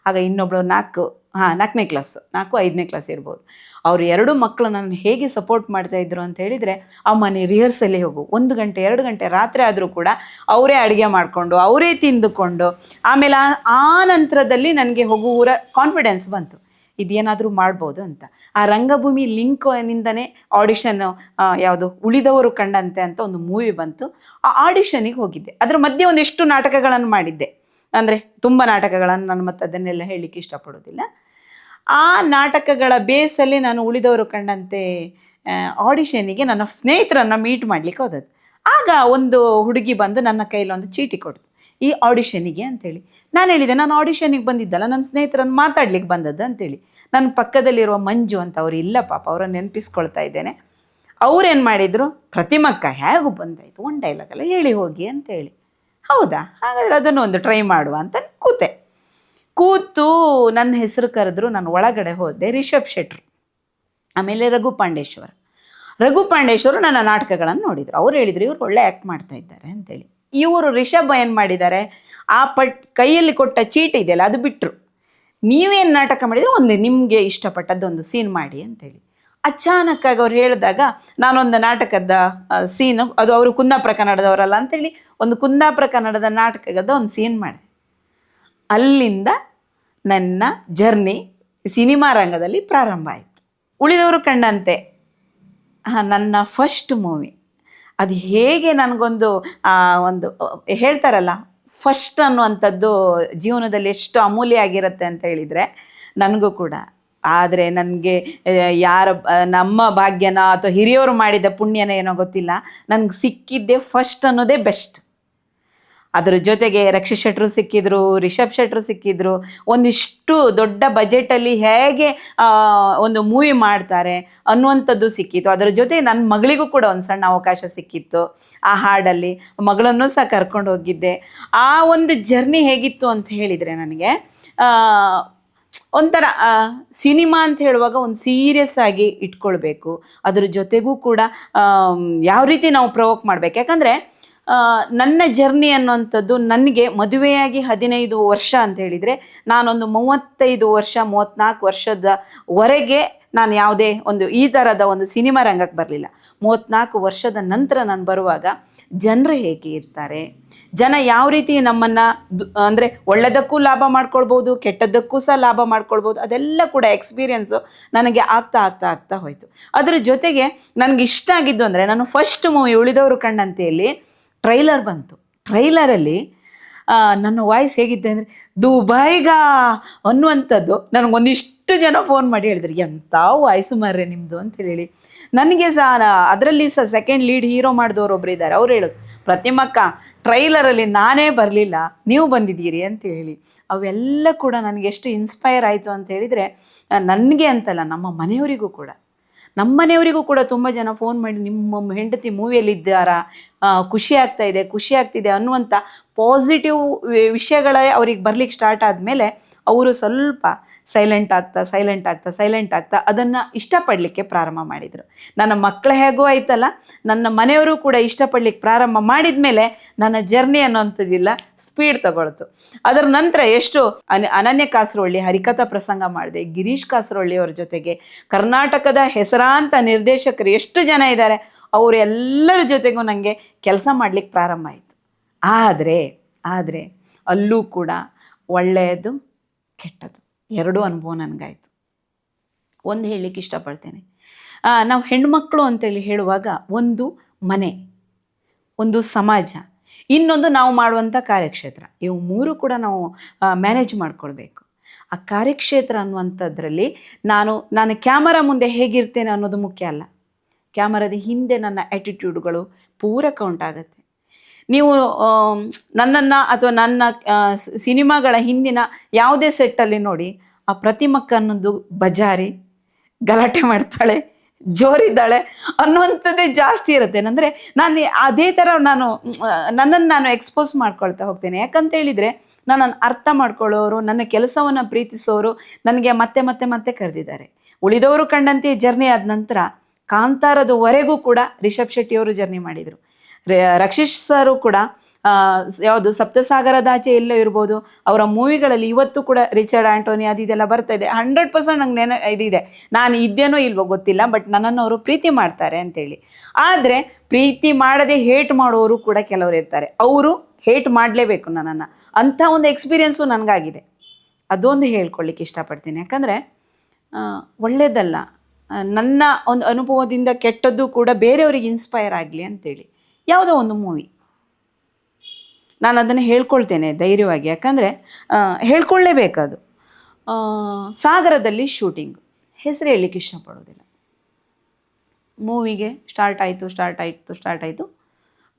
ಆಗ ಇನ್ನೊಬ್ಬಳು 4ನೇ ಕ್ಲಾಸು, 4-5ನೇ ಕ್ಲಾಸ್ ಇರ್ಬೋದು. ಅವರು 2 ಮಕ್ಕಳು ನನ್ನ ಹೇಗೆ ಸಪೋರ್ಟ್ ಮಾಡ್ತಾಯಿದ್ರು ಅಂತ ಹೇಳಿದರೆ, ಅಮ್ಮ ನೀ ರಿಹರ್ಸಲ್ಲಿ ಹೋಗು, 1 ಗಂಟೆ 2 ಗಂಟೆ ರಾತ್ರಿ ಆದರೂ ಕೂಡ ಅವರೇ ಅಡುಗೆ ಮಾಡಿಕೊಂಡು ಅವರೇ ತಿಂದುಕೊಂಡು. ಆಮೇಲೆ ಆ ನಂತರದಲ್ಲಿ ನನಗೆ ಹೋಗುವ ಕಾನ್ಫಿಡೆನ್ಸ್ ಬಂತು, ಇದೇನಾದರೂ ಮಾಡ್ಬೋದು ಅಂತ. ಆ ರಂಗಭೂಮಿ ಲಿಂಕ್ನಿಂದನೇ ಆಡಿಷನ್ನು, ಯಾವುದು ಉಳಿದವರು ಕಂಡಂತೆ ಅಂತ ಒಂದು ಮೂವಿ ಬಂತು. ಆ ಆಡಿಷನಿಗೆ ಹೋಗಿದ್ದೆ. ಅದರ ಮಧ್ಯೆ ಒಂದಿಷ್ಟು ನಾಟಕಗಳನ್ನು ಮಾಡಿದ್ದೆ, ಅಂದರೆ ತುಂಬ ನಾಟಕಗಳನ್ನು, ನಾನು ಮತ್ತೆ ಅದನ್ನೆಲ್ಲ ಹೇಳಲಿಕ್ಕೆ ಇಷ್ಟಪಡೋದಿಲ್ಲ. ಆ ನಾಟಕಗಳ ಬೇಸಲ್ಲಿ ನಾನು ಉಳಿದವರು ಕಂಡಂತೆ ಆಡಿಷನಿಗೆ ನನ್ನ ಸ್ನೇಹಿತರನ್ನು ಮೀಟ್ ಮಾಡಲಿಕ್ಕೆ ಹೋದದ್ದು. ಆಗ ಒಂದು ಹುಡುಗಿ ಬಂದು ನನ್ನ ಕೈಯಲ್ಲಿ ಒಂದು ಚೀಟಿ ಕೊಡ್ತು, ಈ ಆಡಿಷನಿಗೆ ಅಂತೇಳಿ. ನಾನು ಹೇಳಿದೆ, ನಾನು ಆಡಿಷನಿಗೆ ಬಂದಿದ್ದಲ್ಲ, ನನ್ನ ಸ್ನೇಹಿತರನ್ನು ಮಾತಾಡ್ಲಿಕ್ಕೆ ಬಂದದ್ದು ಅಂತೇಳಿ. ನನ್ನ ಪಕ್ಕದಲ್ಲಿರುವ ಮಂಜು ಅಂತ, ಅವರು ಇಲ್ಲ ಪಾಪ, ಅವರನ್ನು ನೆನಪಿಸ್ಕೊಳ್ತಾ ಇದ್ದೇನೆ. ಅವ್ರೇನು ಮಾಡಿದರು, ಪ್ರತಿಮಕ್ಕ ಹೇಗೂ ಬಂದಾಯಿತು, ಒಂದು ಡೈಲಾಗಲ್ಲ ಹೇಳಿ ಹೋಗಿ ಅಂತೇಳಿ. ಹೌದಾ, ಹಾಗಾದರೆ ಅದನ್ನು ಒಂದು ಟ್ರೈ ಮಾಡುವ ಅಂತ ಕೂತು ನನ್ನ ಹೆಸರು ಕರೆದ್ರು. ನಾನು ಒಳಗಡೆ ಹೋದೆ. ರಿಷಬ್ ಶೆಟ್ರು, ಆಮೇಲೆ ರಘು ಪಾಂಡೇಶ್ವರು ನನ್ನ ನಾಟಕಗಳನ್ನು ನೋಡಿದರು. ಅವ್ರು ಹೇಳಿದರು, ಇವರು ಒಳ್ಳೆ ಆ್ಯಕ್ಟ್ ಮಾಡ್ತಾ ಇದ್ದಾರೆ ಅಂತೇಳಿ. ಇವರು ರಿಷಬ್ ಏನು ಮಾಡಿದ್ದಾರೆ, ಆ ಕೈಯಲ್ಲಿ ಕೊಟ್ಟ ಚೀಟಿ ಇದೆಯಲ್ಲ ಅದು ಬಿಟ್ಟರು. ನೀವೇನು ನಾಟಕ ಮಾಡಿದರೆ ಒಂದು ನಿಮಗೆ ಇಷ್ಟಪಟ್ಟದ್ದೊಂದು ಸೀನ್ ಮಾಡಿ ಅಂತೇಳಿ. ಅಚಾನಕ್ಕಾಗಿ ಅವ್ರು ಹೇಳಿದಾಗ ನಾನೊಂದು ನಾಟಕದ ಸೀನು, ಅದು ಅವರು ಕುಂದಾಪುರ ಕನ್ನಡದವರಲ್ಲ ಅಂತೇಳಿ, ಒಂದು ಕುಂದಾಪುರ ಕನ್ನಡದ ನಾಟಕದ ಒಂದು ಸೀನ್ ಮಾಡಿದೆ. ಅಲ್ಲಿಂದ ನನ್ನ ಜರ್ನಿ ಸಿನಿಮಾ ರಂಗದಲ್ಲಿ ಪ್ರಾರಂಭ ಆಯಿತು. ಉಳಿದವರು ಕಂಡಂತೆ ನನ್ನ ಫಸ್ಟ್ ಮೂವಿ. ಅದು ಹೇಗೆ ನನಗೊಂದು ಒಂದು ಹೇಳ್ತಾರಲ್ಲ, ಫಸ್ಟ್ ಅನ್ನುವಂಥದ್ದು ಜೀವನದಲ್ಲಿ ಎಷ್ಟು ಅಮೂಲ್ಯ ಆಗಿರುತ್ತೆ ಅಂತ ಹೇಳಿದರೆ ನನಗೂ ಕೂಡ. ಆದರೆ ನನಗೆ ನಮ್ಮ ಭಾಗ್ಯನ ಅಥವಾ ಹಿರಿಯವರು ಮಾಡಿದ ಪುಣ್ಯನ ಏನೋ ಗೊತ್ತಿಲ್ಲ, ನನಗೆ ಸಿಕ್ಕಿದ್ದೆ ಫಸ್ಟ್ ಅನ್ನೋದೇ ಬೆಸ್ಟ್. ಅದರ ಜೊತೆಗೆ ರಕ್ಷಿತ್ ಶೆಟ್ರು ಸಿಕ್ಕಿದ್ರು, ರಿಷಬ್ ಶೆಟ್ರು ಸಿಕ್ಕಿದ್ರು. ಒಂದಿಷ್ಟು ದೊಡ್ಡ ಬಜೆಟಲ್ಲಿ ಹೇಗೆ ಒಂದು ಮೂವಿ ಮಾಡ್ತಾರೆ ಅನ್ನುವಂಥದ್ದು ಸಿಕ್ಕಿತ್ತು. ಅದರ ಜೊತೆ ನನ್ನ ಮಗಳಿಗೂ ಕೂಡ ಒಂದು ಸಣ್ಣ ಅವಕಾಶ ಸಿಕ್ಕಿತ್ತು. ಆ ಹಾಡಲ್ಲಿ ಮಗಳನ್ನು ಸಹ ಕರ್ಕೊಂಡು ಹೋಗಿದ್ದೆ. ಆ ಒಂದು ಜರ್ನಿ ಹೇಗಿತ್ತು ಅಂತ ಹೇಳಿದರೆ, ನನಗೆ ಒಂಥರ ಸಿನಿಮಾ ಅಂತ ಹೇಳುವಾಗ ಒಂದು ಸೀರಿಯಸ್ ಆಗಿ ಇಟ್ಕೊಳ್ಬೇಕು. ಅದರ ಜೊತೆಗೂ ಕೂಡ ಯಾವ ರೀತಿ ನಾವು ಪ್ರವೋಕ್ ಮಾಡಬೇಕು. ಯಾಕಂದರೆ ನನ್ನ ಜರ್ನಿ ಅನ್ನುವಂಥದ್ದು, ನನಗೆ ಮದುವೆಯಾಗಿ 15 ವರ್ಷ ಅಂತ ಹೇಳಿದರೆ, ನಾನೊಂದು 35 ವರ್ಷ 34 ವರ್ಷದವರೆಗೆ ನಾನು ಯಾವುದೇ ಒಂದು ಈ ಥರದ ಒಂದು ಸಿನಿಮಾ ರಂಗಕ್ಕೆ ಬರಲಿಲ್ಲ. 34 ವರ್ಷದ ನಂತರ ನಾನು ಬರುವಾಗ ಜನರು ಹೇಗೆ ಇರ್ತಾರೆ, ಜನ ಯಾವ ರೀತಿ ನಮ್ಮನ್ನು ಅಂದರೆ ಒಳ್ಳೆಯದಕ್ಕೂ ಲಾಭ ಮಾಡ್ಕೊಳ್ಬೋದು, ಕೆಟ್ಟದ್ದಕ್ಕೂ ಸಹ ಲಾಭ ಮಾಡ್ಕೊಳ್ಬೋದು, ಅದೆಲ್ಲ ಕೂಡ ಎಕ್ಸ್ಪೀರಿಯೆನ್ಸು ನನಗೆ ಆಗ್ತಾ ಹೋಯಿತು. ಅದರ ಜೊತೆಗೆ ನನಗೆ ಇಷ್ಟ ಆಗಿದ್ದು ಅಂದರೆ, ನಾನು ಫಸ್ಟ್ ಮೂವಿ ಉಳಿದವರು ಕಂಡಂತೆಯಲ್ಲಿ ಟ್ರೈಲರ್ ಬಂತು. ಟ್ರೈಲರಲ್ಲಿ ನನ್ನ ವಾಯ್ಸ್ ಹೇಗಿದ್ದೆ ಅಂದರೆ, ದುಬೈಗ ಅನ್ನುವಂಥದ್ದು ನನಗೊಂದಿಷ್ಟು ಎಷ್ಟು ಜನ ಫೋನ್ ಮಾಡಿ ಹೇಳಿದ್ರು, ಎಂಥ ವಾಯ್ಸು ಮಾರ್ರೆ ನಿಮ್ಮದು ಅಂತ ಹೇಳಿ. ನನಗೆ ಸಹ ಅದರಲ್ಲಿ ಸಹ ಸೆಕೆಂಡ್ ಲೀಡ್ ಹೀರೋ ಮಾಡಿದವರು ಒಬ್ರು ಇದ್ದಾರೆ. ಅವ್ರು ಹೇಳೋದು, ಪ್ರತಿಮಕ್ಕ ಟ್ರೈಲರಲ್ಲಿ ನಾನೇ ಬರಲಿಲ್ಲ, ನೀವು ಬಂದಿದ್ದೀರಿ ಅಂತ ಹೇಳಿ. ಅವೆಲ್ಲ ಕೂಡ ನನಗೆ ಎಷ್ಟು ಇನ್ಸ್ಪೈರ್ ಆಯಿತು ಅಂತ ಹೇಳಿದರೆ, ನನಗೆ ಅಂತಲ್ಲ, ನಮ್ಮ ಮನೆಯವರಿಗೂ ಕೂಡ ತುಂಬ ಜನ ಫೋನ್ ಮಾಡಿ ನಿಮ್ಮ ಹೆಂಡತಿ ಮೂವಿಯಲ್ಲಿದ್ದಾರಾ, ಖುಷಿ ಆಗ್ತಿದೆ ಅನ್ನುವಂಥ ಪಾಸಿಟಿವ್ ವಿಷಯಗಳೇ ಅವ್ರಿಗೆ ಬರ್ಲಿಕ್ಕೆ ಸ್ಟಾರ್ಟ್ ಆದಮೇಲೆ ಅವರು ಸ್ವಲ್ಪ ಸೈಲೆಂಟ್ ಆಗ್ತಾ ಅದನ್ನು ಇಷ್ಟಪಡಲಿಕ್ಕೆ ಪ್ರಾರಂಭ ಮಾಡಿದರು. ನನ್ನ ಮಕ್ಕಳ ಹೇಗೂ ಆಯ್ತಲ್ಲ, ನನ್ನ ಮನೆಯವರು ಕೂಡ ಇಷ್ಟಪಡ್ಲಿಕ್ಕೆ ಪ್ರಾರಂಭ ಮಾಡಿದ ಮೇಲೆ ನನ್ನ ಜರ್ನಿ ಅನ್ನೋಂಥದ್ದಿಲ್ಲ ಸ್ಪೀಡ್ ತಗೊಳ್ತು. ಅದರ ನಂತರ ಎಷ್ಟು ಅನನ್ಯ ಕಾಸರವಳ್ಳಿ ಹರಿಕಥಾ ಪ್ರಸಂಗ ಮಾಡಿದೆ, ಗಿರೀಶ್ ಕಾಸರವಳ್ಳಿ ಅವ್ರ ಜೊತೆಗೆ ಕರ್ನಾಟಕದ ಹೆಸರಾಂತ ನಿರ್ದೇಶಕರು ಎಷ್ಟು ಜನ ಇದ್ದಾರೆ, ಅವರೆಲ್ಲರ ಜೊತೆಗೂ ನನಗೆ ಕೆಲಸ ಮಾಡಲಿಕ್ಕೆ ಪ್ರಾರಂಭ ಆಯಿತು. ಆದರೆ ಅಲ್ಲೂ ಕೂಡ ಒಳ್ಳೆಯದು ಕೆಟ್ಟದ್ದು ಎರಡೂ ಅನುಭವ ನನಗಾಯಿತು. ಒಂದು ಹೇಳಲಿಕ್ಕೆ ಇಷ್ಟಪಡ್ತೇನೆ, ನಾವು ಹೆಣ್ಮಕ್ಳು ಅಂತೇಳಿ ಹೇಳುವಾಗ ಒಂದು ಮನೆ, ಒಂದು ಸಮಾಜ, ಇನ್ನೊಂದು ನಾವು ಮಾಡುವಂಥ ಕಾರ್ಯಕ್ಷೇತ್ರ, ಇವು ಮೂರು ಕೂಡ ನಾವು ಮ್ಯಾನೇಜ್ ಮಾಡ್ಕೊಳ್ಬೇಕು. ಆ ಕಾರ್ಯಕ್ಷೇತ್ರ ಅನ್ನುವಂಥದ್ರಲ್ಲಿ ನಾನು ಕ್ಯಾಮರಾ ಮುಂದೆ ಹೇಗಿರ್ತೇನೆ ಅನ್ನೋದು ಮುಖ್ಯ ಅಲ್ಲ, ಕ್ಯಾಮರಾದ ಹಿಂದೆ ನನ್ನ ಆ್ಯಟಿಟ್ಯೂಡ್ಗಳು ಪೂರ ಕೌಂಟ್ ಆಗುತ್ತೆ. ನೀವು ನನ್ನನ್ನು ಅಥವಾ ನನ್ನ ಸಿನಿಮಾಗಳ ಹಿಂದಿನ ಯಾವುದೇ ಸೆಟ್ಟಲ್ಲಿ ನೋಡಿ, ಆ ಪ್ರತಿಮಕ್ಕ ಅನ್ನೋದು ಬಜಾರಿ, ಗಲಾಟೆ ಮಾಡ್ತಾಳೆ, ಜೋರಿದ್ದಾಳೆ ಅನ್ನುವಂಥದ್ದೇ ಜಾಸ್ತಿ ಇರುತ್ತೆ. ಅಂದರೆ ನಾನು ಅದೇ ಥರ ನನ್ನನ್ನು ಎಕ್ಸ್ಪೋಸ್ ಮಾಡ್ಕೊಳ್ತಾ ಹೋಗ್ತೇನೆ. ಯಾಕಂತ ಹೇಳಿದರೆ ನನ್ನನ್ನು ಅರ್ಥ ಮಾಡ್ಕೊಳ್ಳೋರು, ನನ್ನ ಕೆಲಸವನ್ನು ಪ್ರೀತಿಸೋರು ನನಗೆ ಮತ್ತೆ ಮತ್ತೆ ಮತ್ತೆ ಕರೆದಿದ್ದಾರೆ. ಉಳಿದವರು ಕಂಡಂತೆ ಜರ್ನಿ ಆದ ನಂತರ ಕಾಂತಾರದವರೆಗೂ ಕೂಡ ರಿಷಬ್ ಶೆಟ್ಟಿಯವರು ಜರ್ನಿ ಮಾಡಿದರು. ರಕ್ಷಿಶ್ ಸರು ಕೂಡ ಯಾವುದು ಸಪ್ತಸಾಗರದಾಚೆ ಎಲ್ಲೋ ಇರ್ಬೋದು, ಅವರ ಮೂವಿಗಳಲ್ಲಿ ಇವತ್ತು ಕೂಡ ರಿಚರ್ಡ್ ಆಂಟೋನಿ ಅದು ಇದೆಲ್ಲ ಬರ್ತಾ ಇದೆ. 100% ನಂಗೆ ಇದಿದೆ, ನಾನು ಇದ್ದೇನೋ ಇಲ್ವೋ ಗೊತ್ತಿಲ್ಲ, ಬಟ್ ನನ್ನನ್ನು ಅವರು ಪ್ರೀತಿ ಮಾಡ್ತಾರೆ ಅಂತೇಳಿ. ಆದರೆ ಪ್ರೀತಿ ಮಾಡದೆ ಹೇಟ್ ಮಾಡೋರು ಕೂಡ ಕೆಲವರು ಇರ್ತಾರೆ, ಅವರು ಹೇಟ್ ಮಾಡಲೇಬೇಕು ನನ್ನನ್ನು, ಅಂಥ ಒಂದು ಎಕ್ಸ್ಪೀರಿಯೆನ್ಸು ನನಗಾಗಿದೆ. ಅದೊಂದು ಹೇಳ್ಕೊಳ್ಳಿಕ್ಕೆ ಇಷ್ಟಪಡ್ತೀನಿ. ಯಾಕಂದರೆ ಒಳ್ಳೆಯದಲ್ಲ, ನನ್ನ ಒಂದು ಅನುಭವದಿಂದ ಕೆಟ್ಟದ್ದು ಕೂಡ ಬೇರೆಯವರಿಗೆ ಇನ್ಸ್ಪೈರ್ ಆಗಲಿ ಅಂತೇಳಿ ಯಾವುದೋ ಒಂದು ಮೂವಿ ನಾನು ಅದನ್ನು ಹೇಳ್ಕೊಳ್ತೇನೆ ಧೈರ್ಯವಾಗಿ. ಯಾಕಂದರೆ ಹೇಳ್ಕೊಳ್ಳೇಬೇಕದು. ಸಾಗರದಲ್ಲಿ ಶೂಟಿಂಗು, ಹೆಸರು ಹೇಳಲಿಕ್ಕೆ ಇಷ್ಟಪಡೋದಿಲ್ಲ. ಮೂವಿಗೆ ಸ್ಟಾರ್ಟ್ ಆಯಿತು.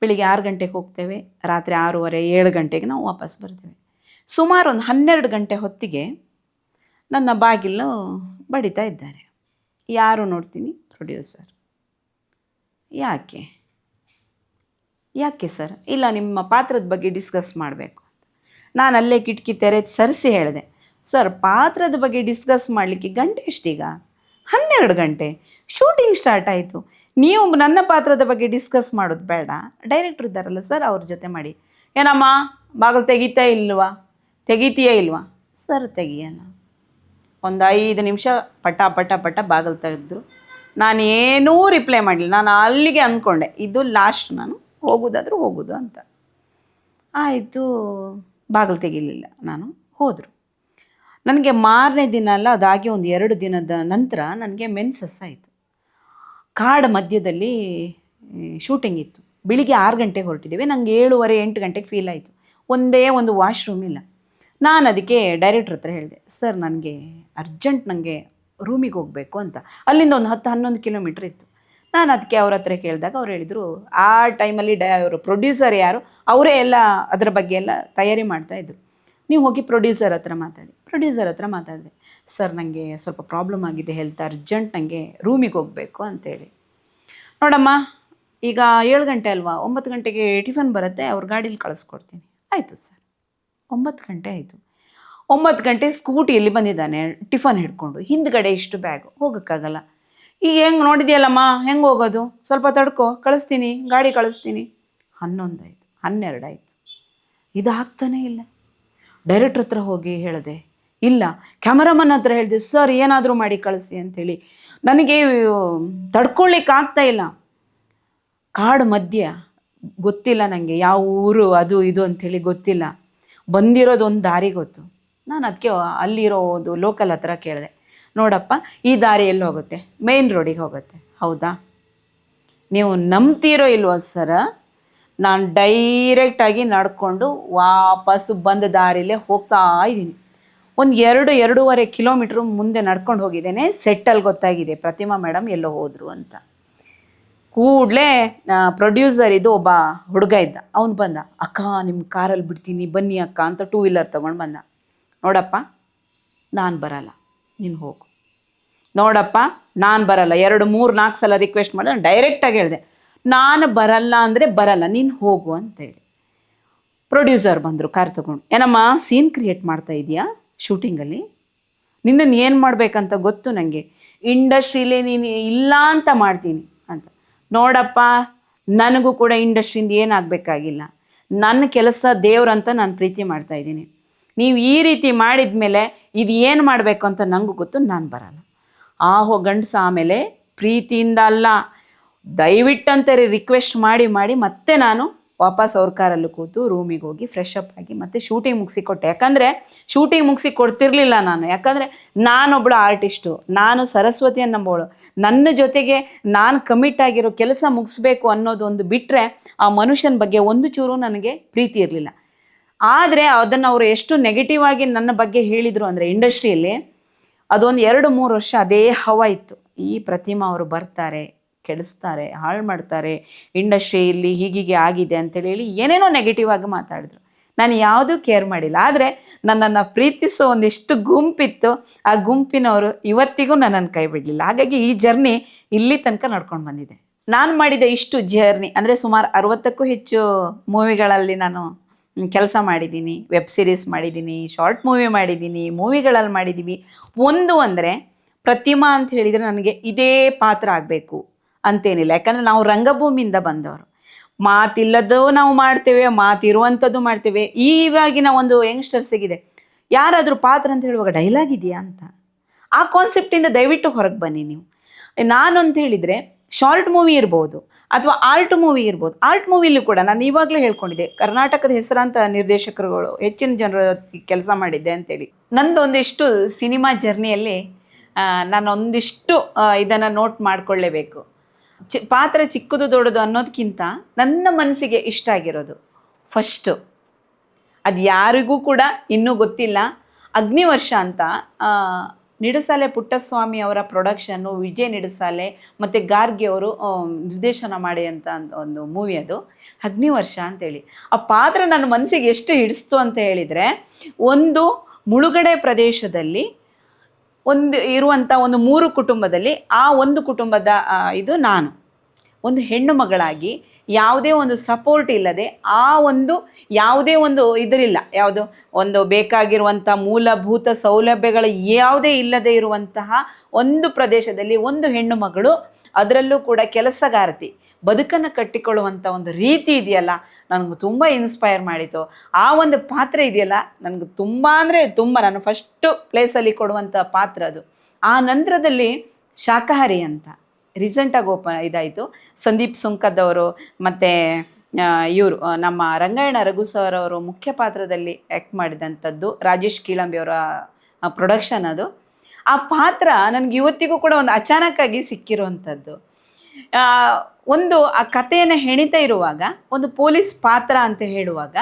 ಬೆಳಿಗ್ಗೆ 6 ಗಂಟೆಗೆ ಹೋಗ್ತೇವೆ, ರಾತ್ರಿ 6:30 7 ಗಂಟೆಗೆ ನಾವು ವಾಪಸ್ ಬರ್ತೇವೆ. ಸುಮಾರು ಒಂದು 12 ಗಂಟೆ ಹೊತ್ತಿಗೆ ನನ್ನ ಬಾಗಿಲು ಬಡಿತಾ ಇದ್ದಾರೆ. ಯಾರು ನೋಡ್ತೀನಿ, ಪ್ರೊಡ್ಯೂಸರ್. ಯಾಕೆ ಸರ್? ಇಲ್ಲ, ನಿಮ್ಮ ಪಾತ್ರದ ಬಗ್ಗೆ ಡಿಸ್ಕಸ್ ಮಾಡಬೇಕು ಅಂತ. ನಾನು ಅಲ್ಲೇ ಕಿಟಕಿ ತೆರೆದು ಸರಿಸಿ ಹೇಳಿದೆ, ಸರ್ ಪಾತ್ರದ ಬಗ್ಗೆ ಡಿಸ್ಕಸ್ ಮಾಡಲಿಕ್ಕೆ ಗಂಟೆ ಎಷ್ಟೀಗ? 12 ಗಂಟೆ, ಶೂಟಿಂಗ್ ಸ್ಟಾರ್ಟ್ ಆಯಿತು. ನೀವು ನನ್ನ ಪಾತ್ರದ ಬಗ್ಗೆ ಡಿಸ್ಕಸ್ ಮಾಡೋದು ಬೇಡ, ಡೈರೆಕ್ಟ್ರ್ ಇದ್ದಾರಲ್ಲ ಸರ್ ಅವ್ರ ಜೊತೆ ಮಾಡಿ. ಏನಮ್ಮ ಬಾಗಿಲು ತೆಗಿತೀಯೇ ಇಲ್ವಾ? ಸರ್ ತೆಗಿಯಲ್ಲ. ಒಂದು 5 ನಿಮಿಷ ಪಟ ಬಾಗಿಲು ತೆಗೆದ್ರು. ನಾನು ಏನೂ ರಿಪ್ಲೈ ಮಾಡಲಿಲ್ಲ. ನಾನು ಅಲ್ಲಿಗೆ ಅಂದ್ಕೊಂಡೆ, ಇದು ಲಾಸ್ಟ್, ನಾನು ಹೋಗೋದು ಅಂತ. ಆಯಿತು, ಬಾಗಿಲು ತೆಗಿಲಿಲ್ಲ, ನಾನು ಹೋದರು. ನನಗೆ ಮಾರನೇ ದಿನ ಅಲ್ಲ, ಅದಾಗಿ ಒಂದು 2 ದಿನದ ನಂತರ ನನಗೆ ಮೆನ್ಸಸ್ ಆಯಿತು. ಕಾಡು ಮಧ್ಯದಲ್ಲಿ ಶೂಟಿಂಗ್ ಇತ್ತು. ಬೆಳಿಗ್ಗೆ 6 ಗಂಟೆಗೆ ಹೊರಟಿದ್ದೇವೆ, ನನಗೆ 7:30 8 ಗಂಟೆಗೆ ಫೀಲ್ ಆಯಿತು. ಒಂದೇ ಒಂದು ವಾಶ್ರೂಮ್ ಇಲ್ಲ. ನಾನು ಅದಕ್ಕೆ ಡೈರೆಕ್ಟ್ರ್ ಹತ್ರ ಹೇಳಿದೆ, ಸರ್ ನನಗೆ ಅರ್ಜೆಂಟ್, ನನಗೆ ರೂಮಿಗೆ ಹೋಗಬೇಕು ಅಂತ. ಅಲ್ಲಿಂದ ಒಂದು 10-11 ಕಿಲೋಮೀಟ್ರ್ ಇತ್ತು. ನಾನು ಅದಕ್ಕೆ ಅವ್ರ ಹತ್ರ ಕೇಳಿದಾಗ ಅವ್ರು ಹೇಳಿದರು, ಆ ಟೈಮಲ್ಲಿ ಅವರು ಪ್ರೊಡ್ಯೂಸರ್ ಯಾರು, ಅವರೇ ಎಲ್ಲ ಅದರ ಬಗ್ಗೆ ಎಲ್ಲ ತಯಾರಿ ಮಾಡ್ತಾಯಿದ್ರು, ನೀವು ಹೋಗಿ ಪ್ರೊಡ್ಯೂಸರ್ ಹತ್ರ ಮಾತಾಡಿದೆ. ಸರ್ ನನಗೆ ಸ್ವಲ್ಪ ಪ್ರಾಬ್ಲಮ್ ಆಗಿದೆ, ಹೆಲ್ತ್ ಅರ್ಜೆಂಟ್, ನನಗೆ ರೂಮಿಗೆ ಹೋಗಬೇಕು ಅಂತೇಳಿ. ನೋಡಮ್ಮ, ಈಗ 7 ಗಂಟೆ ಅಲ್ವಾ, 9 ಗಂಟೆಗೆ ಟಿಫನ್ ಬರುತ್ತೆ, ಅವ್ರ ಗಾಡೀಲಿ ಕಳಿಸ್ಕೊಡ್ತೀನಿ. ಆಯಿತು ಸರ್. 9 ಗಂಟೆ ಆಯಿತು. 9 ಗಂಟೆ ಸ್ಕೂಟಿಯಲ್ಲಿ ಬಂದಿದ್ದಾನೆ ಟಿಫನ್ ಹಿಡ್ಕೊಂಡು, ಹಿಂದ್ಗಡೆ ಇಷ್ಟು ಬ್ಯಾಗ್, ಹೋಗೋಕ್ಕಾಗಲ್ಲ. ಈಗ ಹೆಂಗೆ ನೋಡಿದೆಯಲ್ಲಮ್ಮ, ಹೆಂಗೆ ಹೋಗೋದು? ಸ್ವಲ್ಪ ತಡ್ಕೊ, ಗಾಡಿ ಕಳಿಸ್ತೀನಿ. 11 ಆಯಿತು, 12 ಆಯಿತು, ಇದಾಗ್ತಾನೇ ಇಲ್ಲ. ಡೈರೆಕ್ಟ್ರ್ ಹತ್ರ ಹೋಗಿ ಹೇಳಿದೆ, ಇಲ್ಲ ಕ್ಯಾಮರಾಮನ್ ಹತ್ರ ಹೇಳಿದೆ, ಸರ್ ಏನಾದರೂ ಮಾಡಿ ಕಳಿಸಿ ಅಂಥೇಳಿ. ನನಗೆ ತಡ್ಕೊಳ್ಳಿಕ್ಕೆ ಆಗ್ತಾ ಇಲ್ಲ. ಕಾಡು ಮಧ್ಯ, ಗೊತ್ತಿಲ್ಲ ನನಗೆ ಯಾವ ಊರು ಅದು ಇದು ಅಂಥೇಳಿ ಗೊತ್ತಿಲ್ಲ. ಬಂದಿರೋದು ಒಂದು ದಾರಿ ಗೊತ್ತು. ನಾನು ಅದಕ್ಕೆ ಅಲ್ಲಿರೋದು ಲೋಕಲ್ ಹತ್ರ ಕೇಳಿದೆ, ನೋಡಪ್ಪ ಈ ದಾರಿ ಎಲ್ಲಿ ಹೋಗುತ್ತೆ? ಮೇನ್ ರೋಡಿಗೆ ಹೋಗುತ್ತೆ. ಹೌದಾ? ನೀವು ನಂಬ್ತೀರೋ ಇಲ್ವೋ ಸರ, ನಾನು ಡೈರೆಕ್ಟಾಗಿ ನಡ್ಕೊಂಡು ವಾಪಸ್ಸು ಬಂದ ದಾರಿಲೇ ಹೋಗ್ತಾ ಇದ್ದೀನಿ. ಒಂದು 2-2.5 ಕಿಲೋಮೀಟ್ರ್ ಮುಂದೆ ನಡ್ಕೊಂಡು ಹೋಗಿದ್ದೇನೆ. ಸೆಟ್ಟಲ್ಲಿ ಗೊತ್ತಾಗಿದೆ ಪ್ರತಿಮಾ ಮೇಡಮ್ ಎಲ್ಲೋ ಹೋದರು ಅಂತ. ಕೂಡಲೇ ಪ್ರೊಡ್ಯೂಸರ್ ಇದು ಒಬ್ಬ ಹುಡುಗ ಇದ್ದ, ಅವನು ಬಂದ. ಅಕ್ಕ ನಿಮ್ಮ ಕಾರಲ್ಲಿ ಬಿಡ್ತೀನಿ ಬನ್ನಿ ಅಕ್ಕ ಅಂತ 2 ವೀಲರ್ ತೊಗೊಂಡು ಬಂದ. ನೋಡಪ್ಪ ನಾನು ಬರಲ್ಲ, ನೀನು ಹೋಗು. ನೋಡಪ್ಪ ನಾನು ಬರಲ್ಲ. 2-3-4 ಸಲ ರಿಕ್ವೆಸ್ಟ್ ಮಾಡಿದೆ. ನಾನು ಡೈರೆಕ್ಟಾಗಿ ಹೇಳಿದೆ, ನಾನು ಬರಲ್ಲ ಅಂದರೆ ಬರಲ್ಲ, ನೀನು ಹೋಗು ಅಂತೇಳಿ. ಪ್ರೊಡ್ಯೂಸರ್ ಬಂದರು ಕಾರ್ ತೊಗೊಂಡು. ಏನಮ್ಮ ಸೀನ್ ಕ್ರಿಯೇಟ್ ಮಾಡ್ತಾ ಇದೆಯಾ ಶೂಟಿಂಗಲ್ಲಿ? ನಿನ್ನನ್ನು ಏನು ಮಾಡಬೇಕಂತ ಗೊತ್ತು ನನಗೆ, ಇಂಡಸ್ಟ್ರೀಲಿ ನೀನು ಇಲ್ಲ ಅಂತ ಮಾಡ್ತೀನಿ ಅಂತ. ನೋಡಪ್ಪ ನನಗೂ ಕೂಡ ಇಂಡಸ್ಟ್ರಿಯಿಂದ ಏನಾಗಬೇಕಾಗಿಲ್ಲ, ನನ್ನ ಕೆಲಸ ದೇವ್ರಂತ ನಾನು ಪ್ರೀತಿ ಮಾಡ್ತಾಯಿದ್ದೀನಿ. ನೀವು ಈ ರೀತಿ ಮಾಡಿದ ಮೇಲೆ ಇದು ಏನು ಮಾಡಬೇಕು ಅಂತ ನನಗೂ ಗೊತ್ತು, ನಾನು ಬರಲ್ಲ. ಗಂಡಸ ಆಮೇಲೆ ಪ್ರೀತಿಯಿಂದ ಅಲ್ಲ, ದಯವಿಟ್ಟಂತಾರೆ ರಿಕ್ವೆಸ್ಟ್ ಮಾಡಿ ಮಾಡಿ ಮತ್ತೆ ನಾನು ವಾಪಸ್ ಅವ್ರ ಕಾರಲ್ಲಿ ಕೂತು ರೂಮಿಗೆ ಹೋಗಿ ಫ್ರೆಶ್ ಅಪ್ ಆಗಿ ಮತ್ತೆ ಶೂಟಿಂಗ್ ಮುಗಿಸಿ ಕೊಟ್ಟೆ. ಯಾಕಂದರೆ ಶೂಟಿಂಗ್ ಮುಗಿಸಿ ಕೊಡ್ತಿರ್ಲಿಲ್ಲ ನಾನು, ಯಾಕಂದರೆ ನಾನೊಬ್ಬಳು ಆರ್ಟಿಸ್ಟು, ನಾನು ಸರಸ್ವತಿ ಅನ್ನೋಳು. ನನ್ನ ಜೊತೆಗೆ ನಾನು ಕಮಿಟ್ ಆಗಿರೋ ಕೆಲಸ ಮುಗಿಸ್ಬೇಕು ಅನ್ನೋದು ಒಂದು ಬಿಟ್ಟರೆ ಆ ಮನುಷ್ಯನ ಬಗ್ಗೆ ಒಂದು ಚೂರು ನನಗೆ ಪ್ರೀತಿ ಇರಲಿಲ್ಲ. ಆದರೆ ಅದನ್ನು ಅವರು ಎಷ್ಟು ನೆಗೆಟಿವ್ ಆಗಿ ನನ್ನ ಬಗ್ಗೆ ಹೇಳಿದರು ಅಂದರೆ ಇಂಡಸ್ಟ್ರಿಯಲ್ಲಿ ಅದೊಂದು 2-3 ವರ್ಷ ಅದೇ ಹವ ಇತ್ತು. ಈ ಪ್ರತಿಮಾ ಅವರು ಬರ್ತಾರೆ, ಕೆಡಿಸ್ತಾರೆ, ಹಾಳು ಮಾಡ್ತಾರೆ, ಇಂಡಸ್ಟ್ರಿಯಲ್ಲಿ ಹೀಗೀಗೆ ಆಗಿದೆ ಅಂತೇಳಿ ಏನೇನೋ ನೆಗೆಟಿವ್ ಆಗಿ ಮಾತಾಡಿದ್ರು. ನಾನು ಯಾವುದೂ ಕೇರ್ ಮಾಡಿಲ್ಲ. ಆದರೆ ನನ್ನನ್ನು ಪ್ರೀತಿಸೋ ಒಂದಿಷ್ಟು ಗುಂಪಿತ್ತು, ಆ ಗುಂಪಿನವರು ಇವತ್ತಿಗೂ ನನ್ನನ್ನು ಕೈ ಬಿಡಲಿಲ್ಲ. ಹಾಗಾಗಿ ಈ ಜರ್ನಿ ಇಲ್ಲಿ ತನಕ ನಡ್ಕೊಂಡು ಬಂದಿದೆ. ನಾನು ಮಾಡಿದ ಇಷ್ಟು ಜರ್ನಿ ಅಂದರೆ ಸುಮಾರು 60ಕ್ಕೂ ಹೆಚ್ಚು ಮೂವಿಗಳಲ್ಲಿ ನಾನು ಕೆಲಸ ಮಾಡಿದ್ದೀನಿ, ವೆಬ್ ಸೀರೀಸ್ ಮಾಡಿದ್ದೀನಿ, ಶಾರ್ಟ್ ಮೂವಿ ಮಾಡಿದ್ದೀನಿ, ಮೂವಿಗಳಲ್ಲಿ ಮಾಡಿದ್ದೀವಿ. ಒಂದು ಅಂದರೆ ಪ್ರತಿಮಾ ಅಂತ ಹೇಳಿದರೆ ನನಗೆ ಇದೇ ಪಾತ್ರ ಆಗಬೇಕು ಅಂತೇನಿಲ್ಲ. ಯಾಕಂದರೆ ನಾವು ರಂಗಭೂಮಿಯಿಂದ ಬಂದವರು, ಮಾತಿಲ್ಲದ್ದು ನಾವು ಮಾಡ್ತೇವೆ, ಮಾತಿರುವಂಥದ್ದು ಮಾಡ್ತೇವೆ. ಇವಾಗಿನ ಒಂದು ಯಂಗ್ಸ್ಟರ್ಸಿಗಿದೆ ಯಾರಾದರೂ ಪಾತ್ರ ಅಂತ ಹೇಳುವಾಗ ಡೈಲಾಗ್ ಇದೆಯಾ ಅಂತ, ಆ ಕಾನ್ಸೆಪ್ಟಿಂದ ದಯವಿಟ್ಟು ಹೊರಗೆ ಬನ್ನಿ ನೀವು. ನಾನು ಅಂತ ಹೇಳಿದರೆ ಶಾರ್ಟ್ ಮೂವಿ ಇರ್ಬೋದು ಅಥವಾ ಆರ್ಟ್ ಮೂವಿ ಇರ್ಬೋದು. ಆರ್ಟ್ ಮೂವಿಲೂ ಕೂಡ ನಾನು ಇವಾಗಲೇ ಹೇಳ್ಕೊಂಡಿದ್ದೆ, ಕರ್ನಾಟಕದ ಹೆಸರಾಂತ ನಿರ್ದೇಶಕರುಗಳು ಹೆಚ್ಚಿನ ಜನರ ಕೆಲಸ ಮಾಡಿದ್ದೆ ಅಂತೇಳಿ. ನಂದು ಒಂದಿಷ್ಟು ಸಿನಿಮಾ ಜರ್ನಿಯಲ್ಲಿ ನಾನು ಒಂದಿಷ್ಟು ಇದನ್ನು ನೋಟ್ ಮಾಡಿಕೊಳ್ಳೇಬೇಕು. ಪಾತ್ರ ಚಿಕ್ಕದು ದೊಡ್ಡದು ಅನ್ನೋದಕ್ಕಿಂತ ನನ್ನ ಮನಸ್ಸಿಗೆ ಇಷ್ಟ ಆಗಿರೋದು ಫಸ್ಟು, ಅದು ಯಾರಿಗೂ ಕೂಡ ಇನ್ನೂ ಗೊತ್ತಿಲ್ಲ, ಅಗ್ನಿವರ್ಷ ಅಂತ ನಿಡಸಾಲೆ ಪುಟ್ಟಸ್ವಾಮಿ ಅವರ ಪ್ರೊಡಕ್ಷನ್ನು, ವಿಜಯ್ ನಿಡಸಾಲೆ ಮತ್ತು ಗಾರ್ಗಿ ಅವರು ನಿರ್ದೇಶನ ಮಾಡಿ ಅಂತ ಒಂದು ಮೂವಿ, ಅದು ಅಗ್ನಿವರ್ಷ ಅಂತೇಳಿ. ಆ ಪಾತ್ರ ನನ್ನ ಮನಸ್ಸಿಗೆ ಎಷ್ಟು ಹಿಡಿಸ್ತು ಅಂತ ಹೇಳಿದರೆ, ಒಂದು ಮುಳುಗಡೆ ಪ್ರದೇಶದಲ್ಲಿ ಇರುವಂಥ ಒಂದು 3 ಕುಟುಂಬದಲ್ಲಿ ಆ ಒಂದು ಕುಟುಂಬದ ಇದು ನಾನು ಒಂದು ಹೆಣ್ಣು ಮಗಳಾಗಿ ಯಾವುದೇ ಒಂದು ಸಪೋರ್ಟ್ ಇಲ್ಲದೆ, ಆ ಒಂದು ಯಾವುದೇ ಒಂದು ಇದರಿಲ್ಲ, ಯಾವುದೋ ಒಂದು ಬೇಕಾಗಿರುವಂಥ ಮೂಲಭೂತ ಸೌಲಭ್ಯಗಳು ಯಾವುದೇ ಇಲ್ಲದೆ ಇರುವಂತಹ ಒಂದು ಪ್ರದೇಶದಲ್ಲಿ ಒಂದು ಹೆಣ್ಣು ಮಗಳು, ಅದರಲ್ಲೂ ಕೂಡ ಕೆಲಸಗಾರತಿ, ಬದುಕನ್ನು ಕಟ್ಟಿಕೊಳ್ಳುವಂಥ ಒಂದು ರೀತಿ ಇದೆಯಲ್ಲ, ನನಗೆ ತುಂಬ ಇನ್ಸ್ಪೈರ್ ಮಾಡಿತು. ಆ ಒಂದು ಪಾತ್ರ ಇದೆಯಲ್ಲ ನನಗೆ ತುಂಬ ಅಂದರೆ ತುಂಬ, ನಾನು ಫಸ್ಟು ಪ್ಲೇಸಲ್ಲಿ ಕೊಡುವಂಥ ಪಾತ್ರ ಅದು. ಆ ನಂತರದಲ್ಲಿ ಶಾಕಾಹಾರಿ ಅಂತ ರೀಸೆಂಟಾಗಿ ಇದಾಯಿತು. ಸಂದೀಪ್ ಸುಂಕದವರು ಮತ್ತು ಇವರು ನಮ್ಮ ರಂಗಾಯಣ ರಘು ಸರ್ ಅವರು ಮುಖ್ಯ ಪಾತ್ರದಲ್ಲಿ ಆ್ಯಕ್ಟ್ ಮಾಡಿದಂಥದ್ದು, ರಾಜೇಶ್ ಕೀಳಂಬಿಯವರ ಪ್ರೊಡಕ್ಷನ್ ಅದು. ಆ ಪಾತ್ರ ನನಗೆ ಇವತ್ತಿಗೂ ಕೂಡ ಒಂದು ಅಚಾನಕ್ಕಾಗಿ ಸಿಕ್ಕಿರುವಂಥದ್ದು. ಒಂದು ಆ ಕಥೆಯನ್ನು ಹೆಣಿತಾ ಇರುವಾಗ ಒಂದು ಪೊಲೀಸ್ ಪಾತ್ರ ಅಂತ ಹೇಳುವಾಗ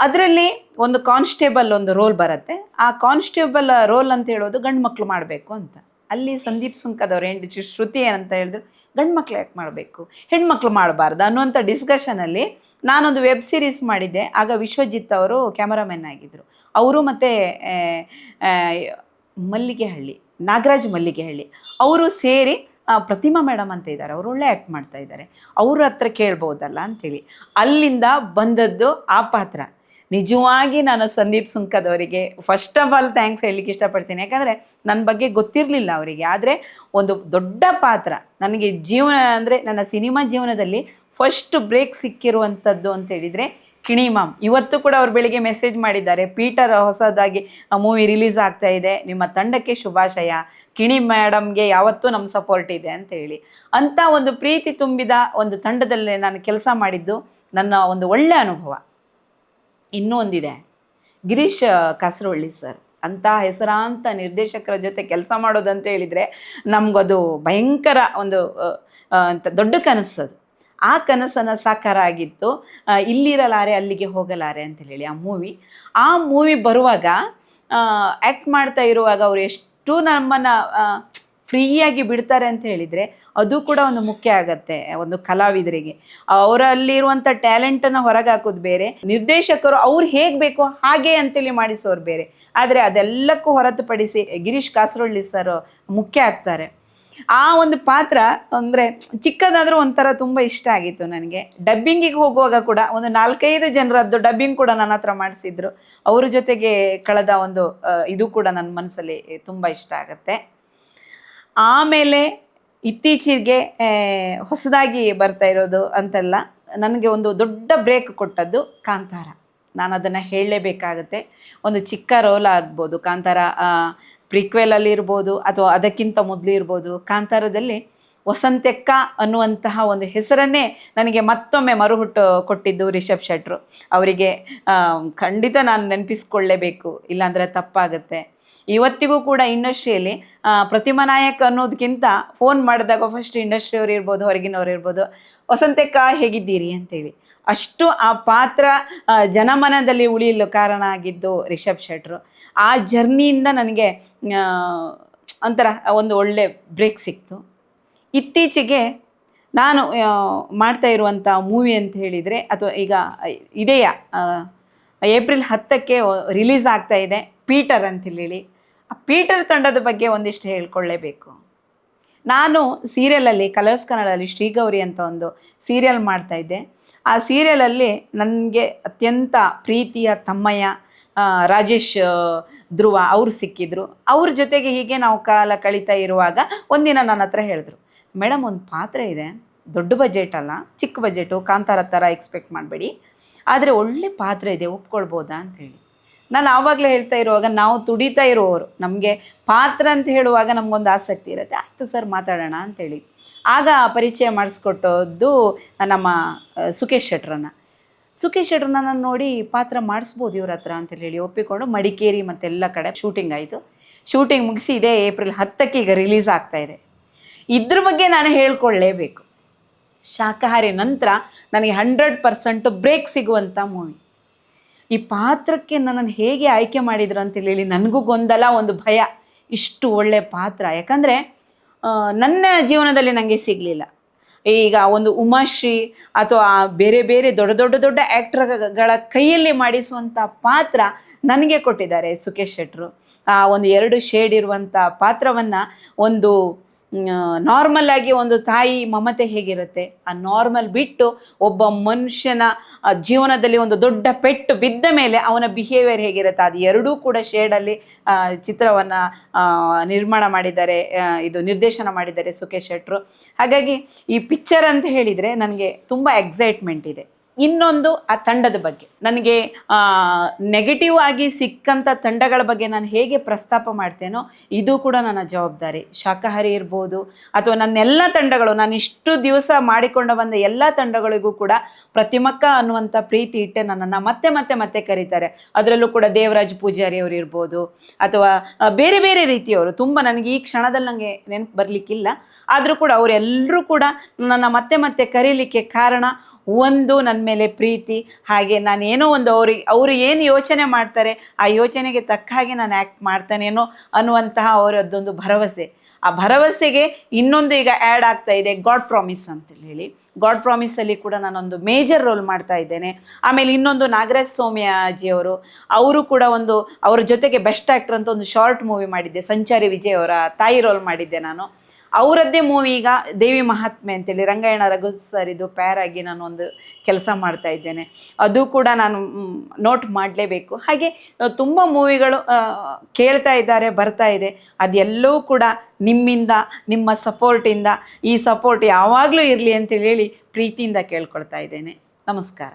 ಅದರಲ್ಲಿ ಒಂದು ಕಾನ್ಸ್ಟೇಬಲ್ ಒಂದು ರೋಲ್ ಬರುತ್ತೆ. ಆ ಕಾನ್ಸ್ಟೇಬಲ್ ರೋಲ್ ಅಂತ ಹೇಳೋದು ಗಂಡು ಮಕ್ಕಳು ಮಾಡಬೇಕು ಅಂತ. ಅಲ್ಲಿ ಸಂದೀಪ್ ಸುಂಕದವ್ರು ಹೆಂಡತಿ ಶ್ರುತಿ ಏನಂತ ಹೇಳಿದ್ರು, ಗಂಡು ಮಕ್ಳು ಯಾಕೆ ಮಾಡಬೇಕು, ಹೆಣ್ಮಕ್ಳು ಮಾಡಬಾರ್ದು ಅನ್ನುವಂಥ ಡಿಸ್ಕಷನಲ್ಲಿ ನಾನೊಂದು ವೆಬ್ ಸೀರೀಸ್ ಮಾಡಿದ್ದೆ. ಆಗ ವಿಶ್ವಜಿತ್ ಅವರು ಕ್ಯಾಮರಾಮನ್ ಆಗಿದ್ದರು. ಅವರು ಮತ್ತು ಮಲ್ಲಿಗೆಹಳ್ಳಿ, ನಾಗರಾಜ್ ಮಲ್ಲಿಗೆಹಳ್ಳಿ ಅವರು ಸೇರಿ ಪ್ರತಿಮಾ ಮೇಡಮ್ ಅಂತ ಇದ್ದಾರೆ, ಅವರು ಒಳ್ಳೆ ಆ್ಯಕ್ಟ್ ಮಾಡ್ತಾ ಇದ್ದಾರೆ, ಅವ್ರ ಹತ್ರ ಕೇಳ್ಬೋದಲ್ಲ ಅಂಥೇಳಿ ಅಲ್ಲಿಂದ ಬಂದದ್ದು ಆ ಪಾತ್ರ. ನಿಜವಾಗಿ ನಾನು ಸಂದೀಪ್ ಸುಂಕದವರಿಗೆ ಫಸ್ಟ್ ಆಫ್ ಆಲ್ ಥ್ಯಾಂಕ್ಸ್ ಹೇಳಲಿಕ್ಕೆ ಇಷ್ಟಪಡ್ತೀನಿ. ಯಾಕಂದರೆ ನನ್ನ ಬಗ್ಗೆ ಗೊತ್ತಿರಲಿಲ್ಲ ಅವರಿಗೆ. ಆದರೆ ಒಂದು ದೊಡ್ಡ ಪಾತ್ರ ನನಗೆ ಜೀವನ ಅಂದರೆ ನನ್ನ ಸಿನಿಮಾ ಜೀವನದಲ್ಲಿ ಫಸ್ಟ್ ಬ್ರೇಕ್ ಸಿಕ್ಕಿರುವಂಥದ್ದು ಅಂತ ಹೇಳಿದರೆ ಕಿಣಿ ಮಾಮ್. ಇವತ್ತು ಕೂಡ ಅವ್ರು ಬೆಳಿಗ್ಗೆ ಮೆಸೇಜ್ ಮಾಡಿದ್ದಾರೆ, ಪೀಟರ್ ಹೊಸದಾಗಿ ಮೂವಿ ರಿಲೀಸ್ ಆಗ್ತಾ ಇದೆ, ನಿಮ್ಮ ತಂಡಕ್ಕೆ ಶುಭಾಶಯ, ಕಿಣಿ ಮೇಡಮ್ಗೆ ಯಾವತ್ತೂ ನಮ್ಮ ಸಪೋರ್ಟ್ ಇದೆ ಅಂತ ಹೇಳಿ. ಅಂಥ ಒಂದು ಪ್ರೀತಿ ತುಂಬಿದ ಒಂದು ತಂಡದಲ್ಲಿ ನಾನು ಕೆಲಸ ಮಾಡಿದ್ದು ನನ್ನ ಒಂದು ಒಳ್ಳೆಯ ಅನುಭವ. ಇನ್ನೂ ಒಂದಿದೆ, ಗಿರೀಶ್ ಕಾಸರವಳ್ಳಿ ಸರ್ ಅಂಥ ಹೆಸರಾಂತ ನಿರ್ದೇಶಕರ ಜೊತೆ ಕೆಲಸ ಮಾಡೋದಂತ ಹೇಳಿದರೆ ನಮಗದು ಭಯಂಕರ ಒಂದು ದೊಡ್ಡ ಕನಸದು. ಆ ಕನಸನ್ನು ಸಾಕಾರ ಆಗಿತ್ತು ಇಲ್ಲಿರಲಾರೆ ಅಲ್ಲಿಗೆ ಹೋಗಲಾರೆ ಅಂತ ಹೇಳಿ ಆ ಮೂವಿ ಬರುವಾಗ ಆ್ಯಕ್ಟ್ ಮಾಡ್ತಾ ಇರುವಾಗ ಅವ್ರು ಎಷ್ಟು ನಮ್ಮನ್ನು ಫ್ರೀಯಾಗಿ ಬಿಡ್ತಾರೆ ಅಂತ ಹೇಳಿದರೆ ಅದು ಕೂಡ ಒಂದು ಮುಖ್ಯ ಆಗತ್ತೆ ಒಂದು ಕಲಾವಿದರಿಗೆ. ಅವರಲ್ಲಿರುವಂಥ ಟ್ಯಾಲೆಂಟನ್ನು ಹೊರಗೆ ಹಾಕೋದು ಬೇರೆ, ನಿರ್ದೇಶಕರು ಅವ್ರು ಹೇಗೆ ಬೇಕೋ ಹಾಗೆ ಅಂತೇಳಿ ಮಾಡಿಸೋರು ಬೇರೆ. ಆದರೆ ಅದೆಲ್ಲಕ್ಕೂ ಹೊರತುಪಡಿಸಿ ಗಿರೀಶ್ ಕಾಸರೊಳ್ಳಿ ಸರ್ ಮುಖ್ಯ ಆಗ್ತಾರೆ. ಆ ಒಂದು ಪಾತ್ರ ಅಂದರೆ ಚಿಕ್ಕದಾದರೂ ಒಂಥರ ತುಂಬ ಇಷ್ಟ ಆಗಿತ್ತು ನನಗೆ. ಡಬ್ಬಿಂಗಿಗೆ ಹೋಗುವಾಗ ಕೂಡ ಒಂದು 4-5 ಜನರದ್ದು ಡಬ್ಬಿಂಗ್ ಕೂಡ ನನ್ನ ಹತ್ರ ಮಾಡಿಸಿದ್ರು. ಅವ್ರ ಜೊತೆಗೆ ಕಳೆದ ಒಂದು ಇದು ಕೂಡ ನನ್ನ ಮನಸ್ಸಲ್ಲಿ ತುಂಬ ಇಷ್ಟ ಆಗುತ್ತೆ. ಆಮೇಲೆ ಇತ್ತೀಚೆಗೆ ಹೊಸದಾಗಿ ಬರ್ತಾ ಇರೋದು ಅಂತಲ್ಲ, ನನಗೆ ಒಂದು ದೊಡ್ಡ ಬ್ರೇಕ್ ಕೊಟ್ಟದ್ದು ಕಾಂತಾರ. ನಾನು ಅದನ್ನು ಹೇಳಲೇಬೇಕಾಗತ್ತೆ. ಒಂದು ಚಿಕ್ಕ ರೋಲ್ ಆಗ್ಬೋದು, ಕಾಂತಾರ ಪ್ರಿಕ್ವೆಲಲ್ಲಿ ಇರ್ಬೋದು ಅಥವಾ ಅದಕ್ಕಿಂತ ಮೊದಲು ಇರ್ಬೋದು. ಕಾಂತಾರದಲ್ಲಿ ವಸಂತಕ್ಕ ಅನ್ನುವಂತಹ ಒಂದು ಹೆಸರನ್ನೇ ನನಗೆ ಮತ್ತೊಮ್ಮೆ ಮರುಹುಟ್ಟು ಕೊಟ್ಟಿದ್ದು ರಿಷಬ್ ಶೆಟ್ರು. ಅವರಿಗೆ ಖಂಡಿತ ನಾನು ನೆನಪಿಸ್ಕೊಳ್ಳೇಬೇಕು, ಇಲ್ಲಾಂದರೆ ತಪ್ಪಾಗುತ್ತೆ. ಇವತ್ತಿಗೂ ಕೂಡ ಇಂಡಸ್ಟ್ರಿಯಲ್ಲಿ ಪ್ರತಿಮಾ ನಾಯಕ್ ಅನ್ನೋದಕ್ಕಿಂತ ಫೋನ್ ಮಾಡಿದಾಗ ಫಸ್ಟ್ ಇಂಡಸ್ಟ್ರಿಯವ್ರು ಇರ್ಬೋದು, ಹೊರಗಿನವ್ರು ಇರ್ಬೋದು, ವಸಂತಕ್ಕ ಹೇಗಿದ್ದೀರಿ ಅಂತೇಳಿ. ಅಷ್ಟು ಆ ಪಾತ್ರ ಜನಮನದಲ್ಲಿ ಉಳಿಯಲು ಕಾರಣ ಆಗಿದ್ದು ರಿಷಬ್ ಶೆಟ್ರು. ಆ ಜರ್ನಿಯಿಂದ ನನಗೆ ಒಂಥರ ಒಂದು ಒಳ್ಳೆ ಬ್ರೇಕ್ ಸಿಕ್ತು. ಇತ್ತೀಚೆಗೆ ನಾನು ಮಾಡ್ತಾ ಇರುವಂಥ ಮೂವಿ ಅಂತ ಹೇಳಿದರೆ, ಅಥವಾ ಈಗ ಇದೆಯಾ ಏಪ್ರಿಲ್ 10ಕ್ಕೆ ರಿಲೀಸ್ ಆಗ್ತಾ ಇದೆ ಪೀಟರ್ ಅಂತೇಳಿ. ಆ ಪೀಟರ್ ತಂಡದ ಬಗ್ಗೆ ಒಂದಿಷ್ಟು ಹೇಳ್ಕೊಳ್ಳೇಬೇಕು. ನಾನು ಸೀರಿಯಲಲ್ಲಿ ಕಲರ್ಸ್ ಕನ್ನಡದಲ್ಲಿ ಶ್ರೀಗೌರಿ ಅಂತ ಒಂದು ಸೀರಿಯಲ್ ಮಾಡ್ತಾಯಿದ್ದೆ. ಆ ಸೀರಿಯಲಲ್ಲಿ ನನಗೆ ಅತ್ಯಂತ ಪ್ರೀತಿಯ ತಮ್ಮಯ್ಯ, ರಾಜೇಶ್ ಧ್ರುವ ಅವರು ಸಿಕ್ಕಿದ್ರು. ಅವ್ರ ಜೊತೆಗೆ ಹೀಗೆ ನಾವು ಕಾಲ ಕಳೀತಾ ಇರುವಾಗ ಒಂದಿನ ನನ್ನ ಹತ್ರ ಹೇಳಿದ್ರು, ಮೇಡಮ್ ಒಂದು ಪಾತ್ರ ಇದೆ, ದೊಡ್ಡ ಬಜೆಟ್ ಅಲ್ಲ, ಚಿಕ್ಕ ಬಜೆಟು, ಕಾಂತಾರ ಥರ ಎಕ್ಸ್ಪೆಕ್ಟ್ ಮಾಡಬೇಡಿ, ಆದರೆ ಒಳ್ಳೆ ಪಾತ್ರ ಇದೆ, ಒಪ್ಕೊಳ್ಬೋದಾ ಅಂಥೇಳಿ. ನಾನು ಆವಾಗಲೇ ಹೇಳ್ತಾ ಇರುವಾಗ, ನಾವು ತುಡಿತಾ ಇರುವವರು, ನಮಗೆ ಪಾತ್ರ ಅಂತ ಹೇಳುವಾಗ ನಮಗೊಂದು ಆಸಕ್ತಿ ಇರುತ್ತೆ. ಆಯಿತು ಸರ್ ಮಾತಾಡೋಣ ಅಂಥೇಳಿ. ಆಗ ಪರಿಚಯ ಮಾಡಿಸ್ಕೊಟ್ಟದ್ದು ನಮ್ಮ ಸುಖೇಶ್ ಶೆಟ್ರನ್ನ. ಸುಖೇಶ್ ಶೆಟ್ರನ್ನ ನಾನು ನೋಡಿ ಪಾತ್ರ ಮಾಡಿಸ್ಬೋದು ಇವ್ರ ಹತ್ರ ಅಂತ ಹೇಳಿ ಒಪ್ಪಿಕೊಂಡು ಮಡಿಕೇರಿ ಮತ್ತೆಲ್ಲ ಕಡೆ ಶೂಟಿಂಗ್ ಆಯಿತು. ಶೂಟಿಂಗ್ ಮುಗಿಸಿ ಇದೇ ಏಪ್ರಿಲ್ 10ಕ್ಕೆ ಈಗ ರಿಲೀಸ್ ಆಗ್ತಾಯಿದೆ. ಇದ್ರ ಬಗ್ಗೆ ನಾನು ಹೇಳ್ಕೊಳ್ಳೇಬೇಕು. ಶಾಕಾಹಾರಿ ನಂತರ ನನಗೆ 100% ಬ್ರೇಕ್ ಸಿಗುವಂಥ ಮೂವಿ. ಈ ಪಾತ್ರಕ್ಕೆ ನನ್ನನ್ನು ಹೇಗೆ ಆಯ್ಕೆ ಮಾಡಿದ್ರು ಅಂತೇಳಿ ನನಗೂ ಗೊಂದಲ, ಒಂದು ಭಯ. ಇಷ್ಟು ಒಳ್ಳೆಯ ಪಾತ್ರ, ಯಾಕಂದರೆ ನನ್ನ ಜೀವನದಲ್ಲಿ ನನಗೆ ಸಿಗಲಿಲ್ಲ. ಈಗ ಒಂದು ಉಮಾಶ್ರೀ ಅಥವಾ ಬೇರೆ ಬೇರೆ ದೊಡ್ಡ ಆ್ಯಕ್ಟರ್ಗಳ ಕೈಯಲ್ಲಿ ಮಾಡಿಸುವಂಥ ಪಾತ್ರ ನನಗೆ ಕೊಟ್ಟಿದ್ದಾರೆ ಸುಖೇಶ್ ಶೆಟ್ರು. ಆ ಒಂದು 2 ಶೇಡ್ ಇರುವಂಥ ಪಾತ್ರವನ್ನು ಒಂದು ನಾರ್ಮಲ್ ಆಗಿ ಒಂದು ತಾಯಿ ಮಮತೆ ಹೇಗಿರುತ್ತೆ, ಆ ನಾರ್ಮಲ್ ಬಿಟ್ಟು ಒಬ್ಬ ಮನುಷ್ಯನ ಜೀವನದಲ್ಲಿ ಒಂದು ದೊಡ್ಡ ಪೆಟ್ಟು ಬಿದ್ದ ಮೇಲೆ ಅವನ ಬಿಹೇವಿಯರ್ ಹೇಗಿರುತ್ತೆ, ಅದು ಎರಡೂ ಕೂಡ ಶೇಡಲ್ಲಿ ಚಿತ್ರವನ್ನು ನಿರ್ಮಾಣ ಮಾಡಿದ್ದಾರೆ, ಇದು ನಿರ್ದೇಶನ ಮಾಡಿದ್ದಾರೆ ಸುಖೇಶ್ ಶೆಟ್ರು. ಹಾಗಾಗಿ ಈ ಪಿಕ್ಚರ್ ಅಂತ ಹೇಳಿದರೆ ನನಗೆ ತುಂಬ ಎಕ್ಸೈಟ್ಮೆಂಟ್ ಇದೆ. ಇನ್ನೊಂದು ಆ ತಂಡದ ಬಗ್ಗೆ, ನನಗೆ ನೆಗೆಟಿವ್ ಆಗಿ ಸಿಕ್ಕಂಥ ತಂಡಗಳ ಬಗ್ಗೆ ನಾನು ಹೇಗೆ ಪ್ರಸ್ತಾಪ ಮಾಡ್ತೇನೋ ಇದು ಕೂಡ ನನ್ನ ಜವಾಬ್ದಾರಿ. ಶಾಕಾಹಾರಿ ಇರ್ಬೋದು ಅಥವಾ ನನ್ನೆಲ್ಲ ತಂಡಗಳು, ನಾನು ಇಷ್ಟು ದಿವಸ ಮಾಡಿಕೊಂಡು ಬಂದ ಎಲ್ಲ ತಂಡಗಳಿಗೂ ಕೂಡ ಪ್ರತಿಮಕ್ಕ ಅನ್ನುವಂಥ ಪ್ರೀತಿ ಇಟ್ಟೆ ನನ್ನನ್ನು ಮತ್ತೆ ಕರೀತಾರೆ. ಅದರಲ್ಲೂ ಕೂಡ ದೇವರಾಜ್ ಪೂಜಾರಿ ಅವರು ಇರ್ಬೋದು ಅಥವಾ ಬೇರೆ ಬೇರೆ ರೀತಿಯವರು ತುಂಬ, ನನಗೆ ಈ ಕ್ಷಣದಲ್ಲಿ ನನಗೆ ನೆನಪು ಬರಲಿಕ್ಕಿಲ್ಲ. ಆದರೂ ಕೂಡ ಅವರೆಲ್ಲರೂ ಕೂಡ ನನ್ನ ಮತ್ತೆ ಕರೀಲಿಕ್ಕೆ ಕಾರಣ ಒಂದು ನನ್ನ ಮೇಲೆ ಪ್ರೀತಿ, ಹಾಗೆ ನಾನೇನೋ ಒಂದು ಅವರು ಏನು ಯೋಚನೆ ಮಾಡ್ತಾರೆ ಆ ಯೋಚನೆಗೆ ತಕ್ಕ ಹಾಗೆ ನಾನು ಆ್ಯಕ್ಟ್ ಮಾಡ್ತಾನೇನೋ ಅನ್ನುವಂತಹ ಅವರದ್ದೊಂದು ಭರವಸೆ. ಆ ಭರವಸೆಗೆ ಇನ್ನೊಂದು ಈಗ ಆ್ಯಡ್ ಆಗ್ತಾ ಇದೆ ಗಾಡ್ ಪ್ರಾಮಿಸ್ ಅಂತ ಹೇಳಿ. ಗಾಡ್ ಪ್ರಾಮಿಸಲ್ಲಿ ಕೂಡ ನಾನೊಂದು ಮೇಜರ್ ರೋಲ್ ಮಾಡ್ತಾ ಇದ್ದೇನೆ. ಆಮೇಲೆ ಇನ್ನೊಂದು ನಾಗರಾಜ್ ಸೌಮ್ಯಾಜಿ ಅವರು ಕೂಡ ಅವ್ರ ಜೊತೆಗೆ ಬೆಸ್ಟ್ ಆ್ಯಕ್ಟರ್ ಅಂತ ಒಂದು ಶಾರ್ಟ್ ಮೂವಿ ಮಾಡಿದ್ದೆ. ಸಂಚಾರಿ ವಿಜಯ್ ಅವರ ತಾಯಿ ರೋಲ್ ಮಾಡಿದ್ದೆ ನಾನು. ಅವರದ್ದೇ ಮೂವಿ ಈಗ ದೇವಿ ಮಹಾತ್ಮೆ ಅಂತೇಳಿ ರಂಗಾಯಣ ರಘು ಸರ್ ಇದು ಪ್ಯಾರಾಗಿ ನಾನು ಒಂದು ಕೆಲಸ ಮಾಡ್ತಾ ಇದ್ದೇನೆ. ಅದು ಕೂಡ ನಾನು ನೋಟ್ ಮಾಡಲೇಬೇಕು. ಹಾಗೆ ತುಂಬ ಮೂವಿಗಳು ಕೇಳ್ತಾ ಇದ್ದಾರೆ, ಬರ್ತಾ ಇದೆ. ಅದೆಲ್ಲವೂ ಕೂಡ ನಿಮ್ಮಿಂದ, ನಿಮ್ಮ ಸಪೋರ್ಟಿಂದ, ಈ ಸಪೋರ್ಟ್ ಯಾವಾಗಲೂ ಇರಲಿ ಅಂತೇಳಿ ಪ್ರೀತಿಯಿಂದ ಕೇಳ್ಕೊಳ್ತಾ ಇದ್ದೇನೆ. ನಮಸ್ಕಾರ.